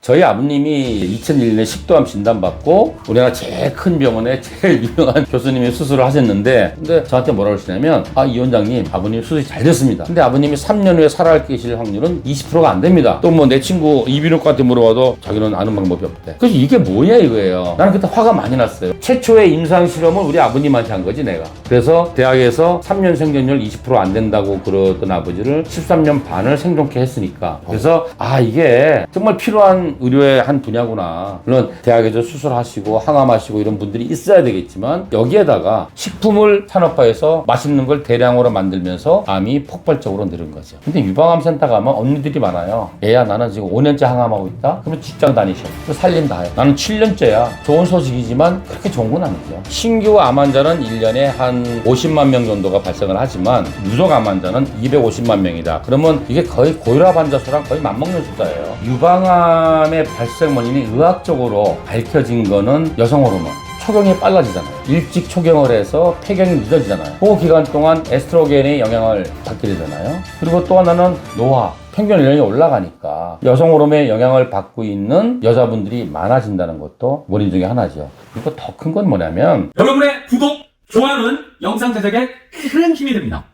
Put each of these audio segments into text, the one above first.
저희 아버님이 2001년에 식도암 진단받고 우리나라 제일 큰 병원에 제일 유명한 교수님이 수술을 하셨는데, 근데 저한테 뭐라 그러시냐면, 이 원장님, 아버님 수술이 잘 됐습니다. 근데 아버님이 3년 후에 살아계실 확률은 20%가 안 됩니다. 또 뭐 내 친구 이비인후과한테 물어봐도 자기는 아는 방법이 없대. 그래서 이게 뭐냐 이거예요. 나는 그때 화가 많이 났어요. 최초의 임상 실험을 우리 아버님한테 한 거지 내가. 그래서 대학에서 3년 생존율 20% 안 된다고 그러던 아버지를 13년 반을 생존케 했으니까. 그래서 이게 정말 필요한 의료의 한 분야구나. 물론 대학에서 수술하시고 항암하시고 이런 분들이 있어야 되겠지만, 여기에다가 식품을 산업화해서 맛있는 걸 대량으로 만들면서 암이 폭발적으로 늘은 거죠. 근데 유방암 센터 가면 언니들이 많아요. 얘야, 나는 지금 5년째 항암하고 있다? 그러면 직장 다니셔. 살림 다 해. 나는 7년째야. 좋은 소식이지만 그렇게 좋은 건 아니죠. 신규 암 환자는 1년에 한 50만 명 정도가 발생을 하지만 누적 암 환자는 250만 명이다. 그러면 이게 거의 고혈압 환자 수랑 거의 맞먹는 숫자예요. 유방암의 발생 원인이 의학적으로 밝혀진 거는 여성 호르몬. 초경이 빨라지잖아요. 일찍 초경을 해서 폐경이 늦어지잖아요. 그 기간 동안 에스트로겐의 영향을 받게 되잖아요. 그리고 또 하나는 노화. 평균 연령이 올라가니까 여성 호르몬의 영향을 받고 있는 여자분들이 많아진다는 것도 원인 중에 하나죠. 그리고 더 큰 건 뭐냐면, 여러분의 구독, 좋아요는 영상 제작에 큰 힘이 됩니다.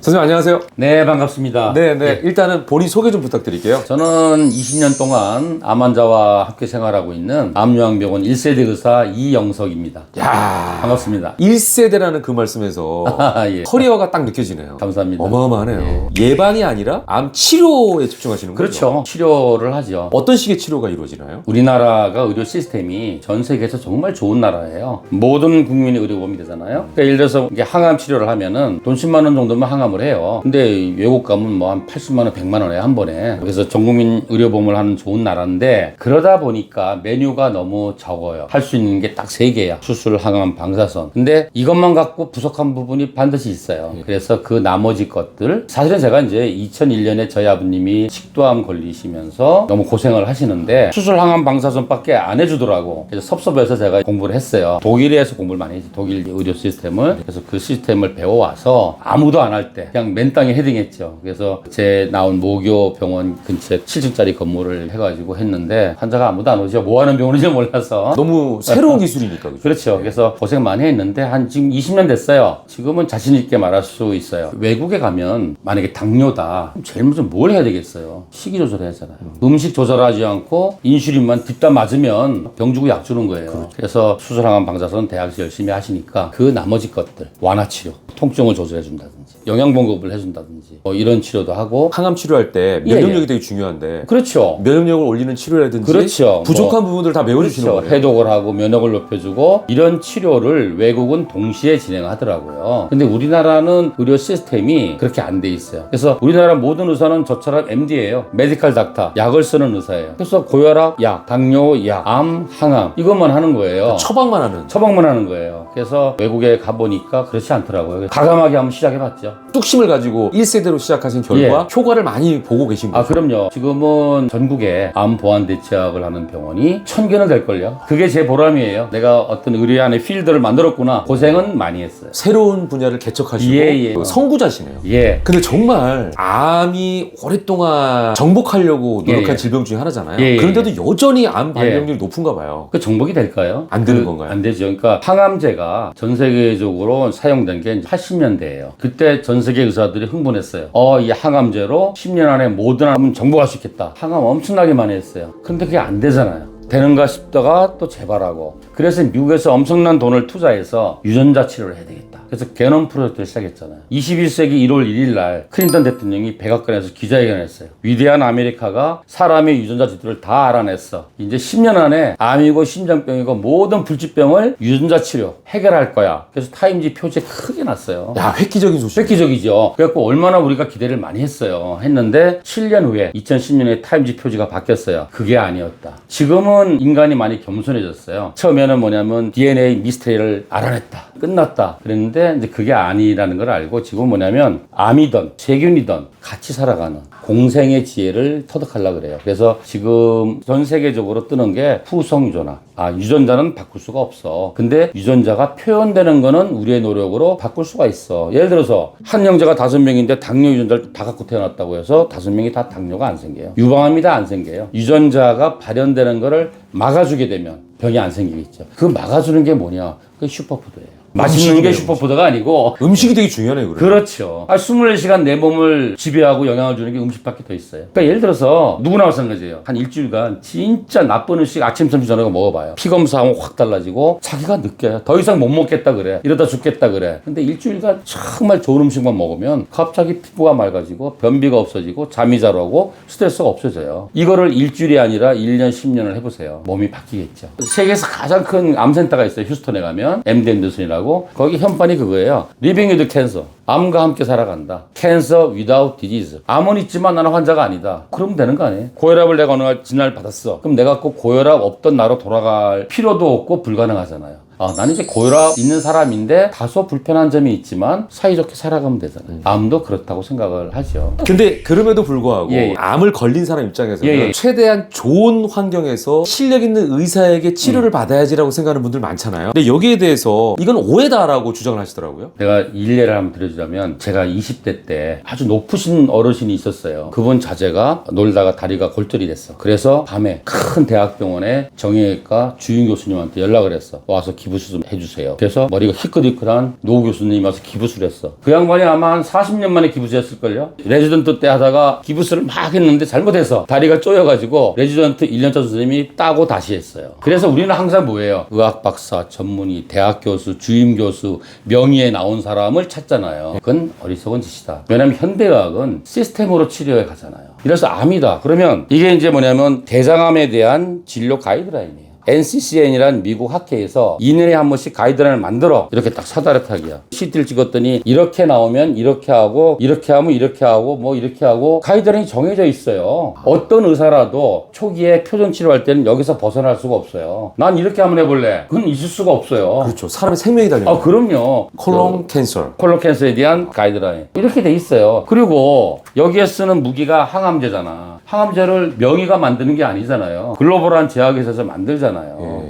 선생님 안녕하세요. 네, 반갑습니다. 네. 일단은 본인 소개 좀 부탁드릴게요. 저는 20년 동안 암 환자와 함께 생활하고 있는 암요양병원 1세대 의사 이영석입니다. 야, 반갑습니다. 1세대라는 그 말씀에서 예. 커리어가 딱 느껴지네요. 감사합니다. 어마어마하네요. 예방이 아니라 암 치료에 집중하시는 거죠? 그렇죠. 치료를 하죠. 어떤 식의 치료가 이루어지나요? 우리나라가 의료 시스템이 전 세계에서 정말 좋은 나라예요. 모든 국민이 의료보험이 되잖아요. 그러니까 예를 들어서 이게 항암 치료를 하면은 돈 10만 원 정도면 항암을 해요. 근데 외국 가면 뭐 한 80만 원, 100만 원에 한 번에. 그래서 전 국민 의료보험을 하는 좋은 나라인데, 그러다 보니까 메뉴가 너무 적어요. 할 수 있는 게 딱 3개야. 수술, 항암, 방사선. 근데 이것만 갖고 부족한 부분이 반드시 있어요. 그래서 그 나머지 것들, 사실은 제가 이제 2001년에 저희 아버님이 식도암 걸리시면서 너무 고생을 하시는데 수술, 항암, 방사선밖에 안 해주더라고. 그래서 섭섭해서 제가 공부를 했어요. 독일에서 공부를 많이 했지. 독일 의료 시스템을. 그래서 그 시스템을 배워와서 아무도 안 할 때 그냥 맨 땅에 헤딩했죠. 그래서 제 나온 모교 병원 근처에 7층짜리 건물을 해가지고 했는데, 환자가 아무도 안 오죠. 뭐 하는 병원인지 몰라서. 너무 새로운 기술이니까. 그렇죠? 그렇죠. 그래서 고생 많이 했는데 한 지금 20년 됐어요. 지금은 자신 있게 말할 수 있어요. 외국에 가면 만약에 당뇨다, 그럼 제일 먼저 뭘 해야 되겠어요? 식이 조절해야 하잖아요. 음식 조절하지 않고 인슐린만 뒷담 맞으면 병 주고 약 주는 거예요. 그렇죠. 그래서 수술, 항암, 방사선 대학에서 열심히 하시니까 그 나머지 것들, 완화 치료, 통증을 조절해 준다든지 영양 공급을 해준다든지 이런 치료도 하고. 항암 치료할 때 면역력이 되게 중요한데, 그렇죠. 면역력을 올리는 치료라든지 그렇죠. 부족한 부분들을 다 메워주시는 그렇죠. 거예요. 해독을 하고 면역을 높여주고, 이런 치료를 외국은 동시에 진행하더라고요. 근데 우리나라는 의료 시스템이 그렇게 안 돼 있어요. 그래서 우리나라 모든 의사는 저처럼 MD예요. 메디컬 닥터, 약을 쓰는 의사예요. 그래서 고혈압 약, 당뇨 약, 암, 항암 이것만 하는 거예요. 처방만 하는. 처방만 하는 거예요. 그래서 외국에 가보니까 그렇지 않더라고요. 과감하게 한번 시작해봤죠. 뚝심을 가지고 1세대로 시작하신 결과 효과를 많이 보고 계신 거죠. 그럼요. 지금은 전국에 암 보완 대책을 하는 병원이 1000개는 될걸요. 그게 제 보람이에요. 내가 어떤 의료 안의 필드를 만들었구나. 고생은 많이 했어요. 새로운 분야를 개척하시고 예. 그 선구자시네요. 예. 근데 정말 암이 오랫동안 정복하려고 노력한 예. 질병 중에 하나잖아요. 예. 그런데도 여전히 암 발병률이 높은가 봐요. 그 정복이 될까요? 안 되는 건가요? 안 되죠. 그러니까 항암제가 전 세계적으로 사용된 게 80년대예요. 그때 전 세계 의사들이 흥분했어요. 이 항암제로 10년 안에 모든 암은 정복할 수 있겠다. 항암 엄청나게 많이 했어요. 근데 그게 안 되잖아요. 되는가 싶다가 또 재발하고. 그래서 미국에서 엄청난 돈을 투자해서 유전자 치료를 해야 되겠다. 그래서 게놈 프로젝트를 시작했잖아요. 21세기 1월 1일 날 클린턴 대통령이 백악관에서 기자회견을 했어요. 위대한 아메리카가 사람의 유전자 지도를 다 알아냈어. 이제 10년 안에 암이고 심장병이고 모든 불치병을 유전자 치료 해결할 거야. 그래서 타임지 표지에 크게 났어요. 야, 획기적인 소식. 획기적이죠. 그래갖고 얼마나 우리가 기대를 많이 했어요. 했는데 7년 후에 2010년에 타임지 표지가 바뀌었어요. 그게 아니었다. 지금은 인간이 많이 겸손해졌어요. 처음에는 뭐냐면 DNA 미스테리를 알아냈다. 끝났다. 그랬는데 근데 이제 그게 아니라는 걸 알고 지금 뭐냐면 암이든 세균이든 같이 살아가는 공생의 지혜를 터득하려고 그래요. 그래서 지금 전 세계적으로 뜨는 게 후성 유전화. 유전자는 바꿀 수가 없어. 근데 유전자가 표현되는 거는 우리의 노력으로 바꿀 수가 있어. 예를 들어서 한 형제가 5명인데 당뇨 유전자를 다 갖고 태어났다고 해서 5명이 다 당뇨가 안 생겨요. 유방암이 다 안 생겨요. 유전자가 발현되는 거를 막아주게 되면 병이 안 생기겠죠. 그 막아주는 게 뭐냐? 그게 슈퍼푸드예요. 맛있는 게 슈퍼푸드가 아니고 음식이 되게 중요하네요. 그렇죠. 24시간 내 몸을 지배하고 영향을 주는 게 음식밖에 더 있어요. 그러니까 예를 들어서 누구나 마찬가지예요. 한 일주일간 진짜 나쁜 음식 아침, 점심, 저녁 먹어봐요. 피 검사하면 확 달라지고 자기가 느껴요. 더 이상 못 먹겠다 그래. 이러다 죽겠다 그래. 근데 일주일간 정말 좋은 음식만 먹으면 갑자기 피부가 맑아지고 변비가 없어지고 잠이 잘 오고 스트레스가 없어져요. 이거를 일주일이 아니라 1년, 10년을 해보세요. 몸이 바뀌겠죠. 세계에서 가장 큰 암센터가 있어요. 휴스턴에 가면 MD 앤더슨이라고. 거기 현판이 그거예요. Living with Cancer. 암과 함께 살아간다. Cancer without disease. 암은 있지만 나는 환자가 아니다. 그러면 되는 거 아니에요? 고혈압을 내가 어느 날 진단을 받았어. 그럼 내가 꼭 고혈압 없던 나로 돌아갈 필요도 없고 불가능하잖아요. 나는 이제 고혈압 있는 사람인데 다소 불편한 점이 있지만 사이좋게 살아가면 되잖아요. 암도 그렇다고 생각을 하죠. 근데 그럼에도 불구하고 예. 암을 걸린 사람 입장에서는 예. 최대한 좋은 환경에서 실력 있는 의사에게 치료를 받아야지라고 생각하는 분들 많잖아요. 근데 여기에 대해서 이건 오해다라고 주장을 하시더라고요. 내가 일례를 한번 드려주자면 제가 20대 때 아주 높으신 어르신이 있었어요. 그분 자제가 놀다가 다리가 골절이 됐어. 그래서 밤에 큰 대학병원에 정형외과 주임 교수님한테 연락을 했어. 와서 기부수 좀 해주세요. 그래서 머리가 희끗희끗한 노 교수님이 와서 기부수를 했어. 그 양반이 아마 한 40년 만에 기부수였을걸요. 레지던트 때 하다가 기부수를 막 했는데 잘못해서 다리가 쪼여가지고 레지던트 1년차 선생님이 따고 다시 했어요. 그래서 우리는 항상 뭐예요? 의학 박사, 전문의, 대학 교수, 주임 교수, 명의에 나온 사람을 찾잖아요. 그건 어리석은 짓이다. 왜냐하면 현대의학은 시스템으로 치료해 가잖아요. 이래서 암이다. 그러면 이게 이제 뭐냐면 대장암에 대한 진료 가이드라인이에요. NCCN이란 미국 학회에서 2년에 한 번씩 가이드라인을 만들어. 이렇게 딱 사다리타기야. CT를 찍었더니 이렇게 나오면 이렇게 하고 이렇게 하면 이렇게 하고 뭐 이렇게 하고 가이드라인이 정해져 있어요. 어떤 의사라도 초기에 표정 치료할 때는 여기서 벗어날 수가 없어요. 난 이렇게 한번 해볼래. 그건 있을 수가 없어요. 그렇죠. 사람의 생명이 달려. 그럼요. 콜론 캔서. 콜론 캔서에 대한 가이드라인. 이렇게 돼 있어요. 그리고 여기에 쓰는 무기가 항암제잖아. 항암제를 명의가 만드는 게 아니잖아요. 글로벌한 제약회사에서 만들잖아요.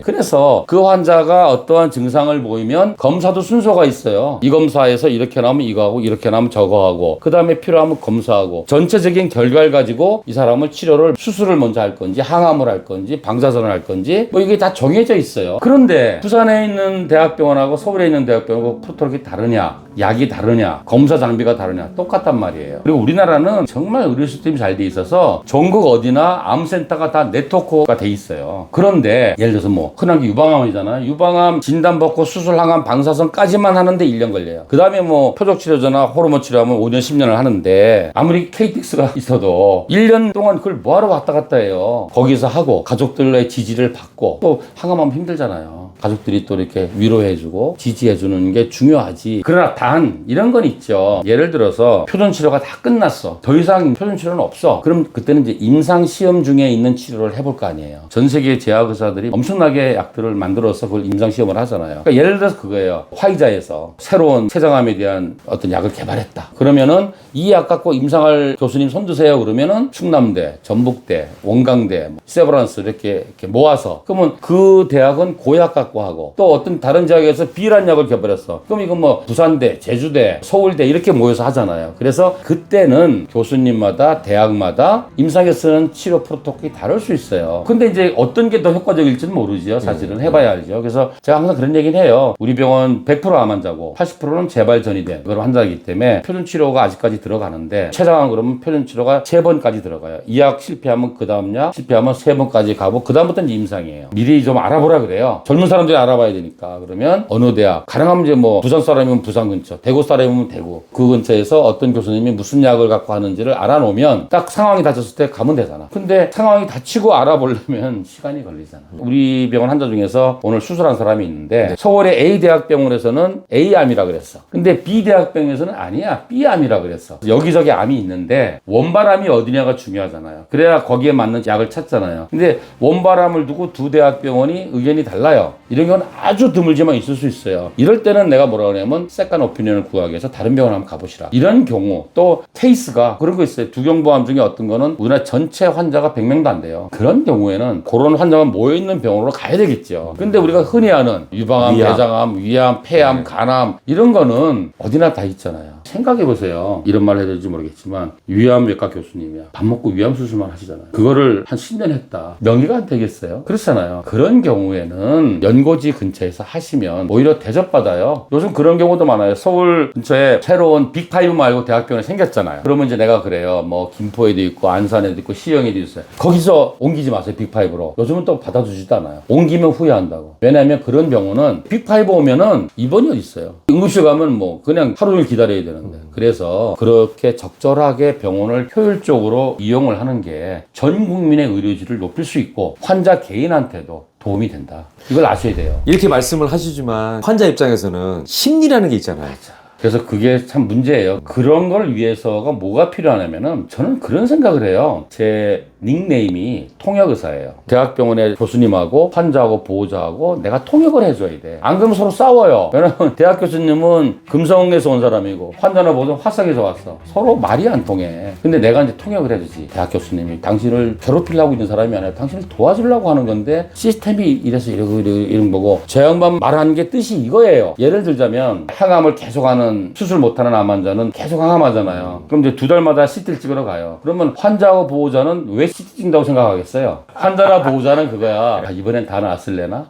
그래서 그 환자가 어떠한 증상을 보이면 검사도 순서가 있어요. 이 검사에서 이렇게 나오면 이거 하고 이렇게 나오면 저거 하고 그 다음에 필요하면 검사하고 전체적인 결과를 가지고 이 사람을 치료를 수술을 먼저 할 건지 항암을 할 건지 방사선을 할 건지 뭐 이게 다 정해져 있어요. 그런데 부산에 있는 대학병원하고 서울에 있는 대학병원하고 프로토콜이 다르냐? 약이 다르냐? 검사 장비가 다르냐? 똑같단 말이에요. 그리고 우리나라는 정말 의료 시스템이 잘 돼 있어서 전국 어디나 암센터가 다 네트워크가 돼 있어요. 그런데 예를 들어서 뭐 흔한 게 유방암이잖아요. 유방암 진단받고 수술, 항암, 방사선까지만 하는데 1년 걸려요. 그 다음에 뭐 표적치료제나 호르몬 치료하면 5년, 10년을 하는데 아무리 KTX가 있어도 1년 동안 그걸 뭐하러 왔다 갔다 해요. 거기서 하고 가족들의 지지를 받고 또 항암하면 힘들잖아요. 가족들이 또 이렇게 위로해주고 지지해주는 게 중요하지. 그러나 단 이런 건 있죠. 예를 들어서 표준치료가 다 끝났어. 더 이상 표준치료는 없어. 그럼 그때는 이제 임상시험 중에 있는 치료를 해볼 거 아니에요. 전 세계 제약의사들이 엄청나게 약들을 만들어서 그걸 임상시험을 하잖아요. 그러니까 예를 들어서 그거예요. 화이자에서 새로운 췌장암에 대한 어떤 약을 개발했다. 그러면은 이 약 갖고 임상할 교수님 손드세요. 그러면은 충남대, 전북대, 원광대, 세브란스 이렇게 모아서 그러면 그 대학은 고약 갖고 하고 또 어떤 다른 지역에서 비슷한 약을 개발했어. 그럼 이건 뭐 부산대, 제주대, 서울대 이렇게 모여서 하잖아요. 그래서 그때는 교수님마다 대학마다 임상에 쓰는 치료 프로토콜이 다를 수 있어요. 근데 이제 어떤 게 더 효과적일지는 모르지요. 사실은 해봐야 알죠. 그래서 제가 항상 그런 얘기는 해요. 우리 병원 100% 암 환자고 80%는 재발 전이된 그런 환자이기 때문에 표준 치료가 아직까지 들어가는데 췌장암 그러면 표준 치료가 3번까지 들어가요. 이 약 실패하면 그 다음 약 실패하면 3번까지 가고 그 다음부터는 임상이에요. 미리 좀 알아보라 그래요. 젊은 사람들이 알아봐야 되니까. 그러면 어느 대학 가능하면 이제 뭐 부산 사람이면 부산 근처, 대구 사람이면 대구 그 근처에서 어떤 교수님이 무슨 약을 갖고 하는지를 알아놓으면 딱 상황이 닥쳤을 때 가면 되잖아. 근데 상황이 닥치고 알아보려면 시간이 걸리잖아. 우리 병원 환자 중에서 오늘 수술한 사람이 있는데 서울의 A 대학병원에서는 A암이라 그랬어. 근데 B 대학병원에서는 아니야, B암이라 그랬어. 여기저기 암이 있는데 원발암이 어디냐가 중요하잖아요. 그래야 거기에 맞는 약을 찾잖아요. 근데 원발암을 두고 두 대학병원이 의견이 달라요. 이런 경우는 아주 드물지만 있을 수 있어요. 이럴 때는 내가 뭐라 그러냐면 세컨 오피니언을 구하기 위해서 다른 병원 한번 가보시라. 이런 경우 또 케이스가 그런 거 있어요. 두경보암 중에 어떤 거는 우리나라 전체 환자가 100명도 안 돼요. 그런 경우에는 그런 환자가 모여있는 병원으로 가야 되겠죠. 근데 우리가 흔히 아는 유방암, 위암. 대장암, 위암, 폐암, 간암 이런 거는 어디나 다 있잖아요. 생각해보세요. 이런 말 해야 될지 모르겠지만 위암외과 교수님이야. 밥 먹고 위암 수술만 하시잖아요. 그거를 한 10년 했다. 명의가 안 되겠어요? 그렇잖아요. 그런 경우에는 연고지 근처에서 하시면 오히려 대접받아요. 요즘 그런 경우도 많아요. 서울 근처에 새로운 빅5 말고 대학병원이 생겼잖아요. 그러면 이제 내가 그래요. 뭐 김포에도 있고 안산에도 있고 시흥에도 있어요. 거기서 옮기지 마세요. 빅5로. 요즘은 또 받아주지도 않아요. 옮기면 후회한다고. 왜냐하면 그런 병원은 빅5 오면은 입원이 어디 있어요. 응급실 가면 뭐 그냥 하루 종일 기다려야 되는데. 그래서 그렇게 적절하게 병원을 효율적으로 이용을 하는 게 전 국민의 의료질을 높일 수 있고 환자 개인한테도 도움이 된다. 이걸 아셔야 돼요. 이렇게 말씀을 하시지만 환자 입장에서는 심리라는 게 있잖아요. 그래서 그게 참 문제예요. 그런 걸 위해서가 뭐가 필요하냐면은 저는 그런 생각을 해요. 제 닉네임이 통역의사예요. 대학병원의 교수님하고 환자하고 보호자하고 내가 통역을 해줘야 돼. 안 그러면 서로 싸워요. 왜냐면 대학 교수님은 금성에서 온 사람이고 환자나 보호자는 화성에서 왔어. 서로 말이 안 통해. 근데 내가 이제 통역을 해주지. 대학 교수님이 당신을 괴롭히려고 있는 사람이 아니라 당신을 도와주려고 하는 건데 시스템이 이래서 이런 거고 저 양반 말하는 게 뜻이 이거예요. 예를 들자면 항암을 계속하는 수술 못하는 암 환자는 계속 항암하잖아요. 그럼 이제 2달마다 CT를 찍으러 가요. 그러면 환자하고 보호자는 왜 CT 찍는다고 생각하겠어요? 환자나 보호자는 그거야. 이번엔 다 나았을래나?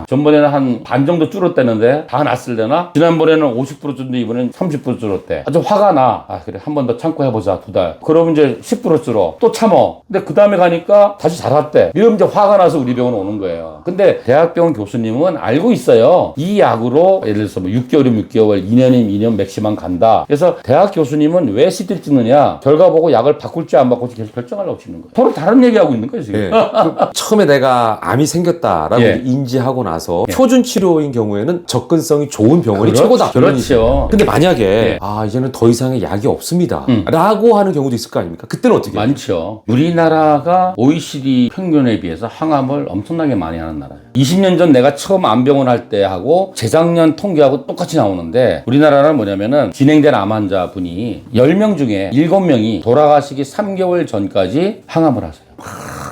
전번에는 한 반 정도 줄었대는데 다 나았을래나? 지난번에는 50% 줄었는데 이번엔 30% 줄었대. 아주 화가 나. 그래 한 번 더 참고 해보자 2달. 그러면 이제 10% 줄어. 또 참어. 근데 그 다음에 가니까 다시 잘았대. 이러면 이제 화가 나서 우리 병원 오는 거예요. 근데 대학병원 교수님은 알고 있어요. 이 약으로 예를 들어서 뭐 6개월이면 6개월, 2년이면 2년 맥시멈 간다. 그래서 대학 교수님은 왜 CT를 찍느냐? 결과 보고 약을 바꿀지 안 바꿀지 계속 결정하려고 찍는 거예요. 서로 다른 얘기하고 있는 거예요, 지금. 네. 처음에 내가 암이 생겼다라고 예. 인지하고 나서 표준 치료인 경우에는 접근성이 좋은 병원이 그렇죠. 최고다. 그렇죠. 근데 만약에 예. 이제는 더 이상의 약이 없습니다. 라고 하는 경우도 있을 거 아닙니까? 그때는 어떻게 해요? 많죠. 우리나라가 OECD 평균에 비해서 항암을 엄청나게 많이 하는 나라예요. 20년 전 내가 처음 암병원 할 때 하고 재작년 통계하고 똑같이 나오는데 우리나라는 뭐냐면은 진행된 암 환자분이 10명 중에 7명이 돌아가시기 3개월 전까지 항암을 하세요.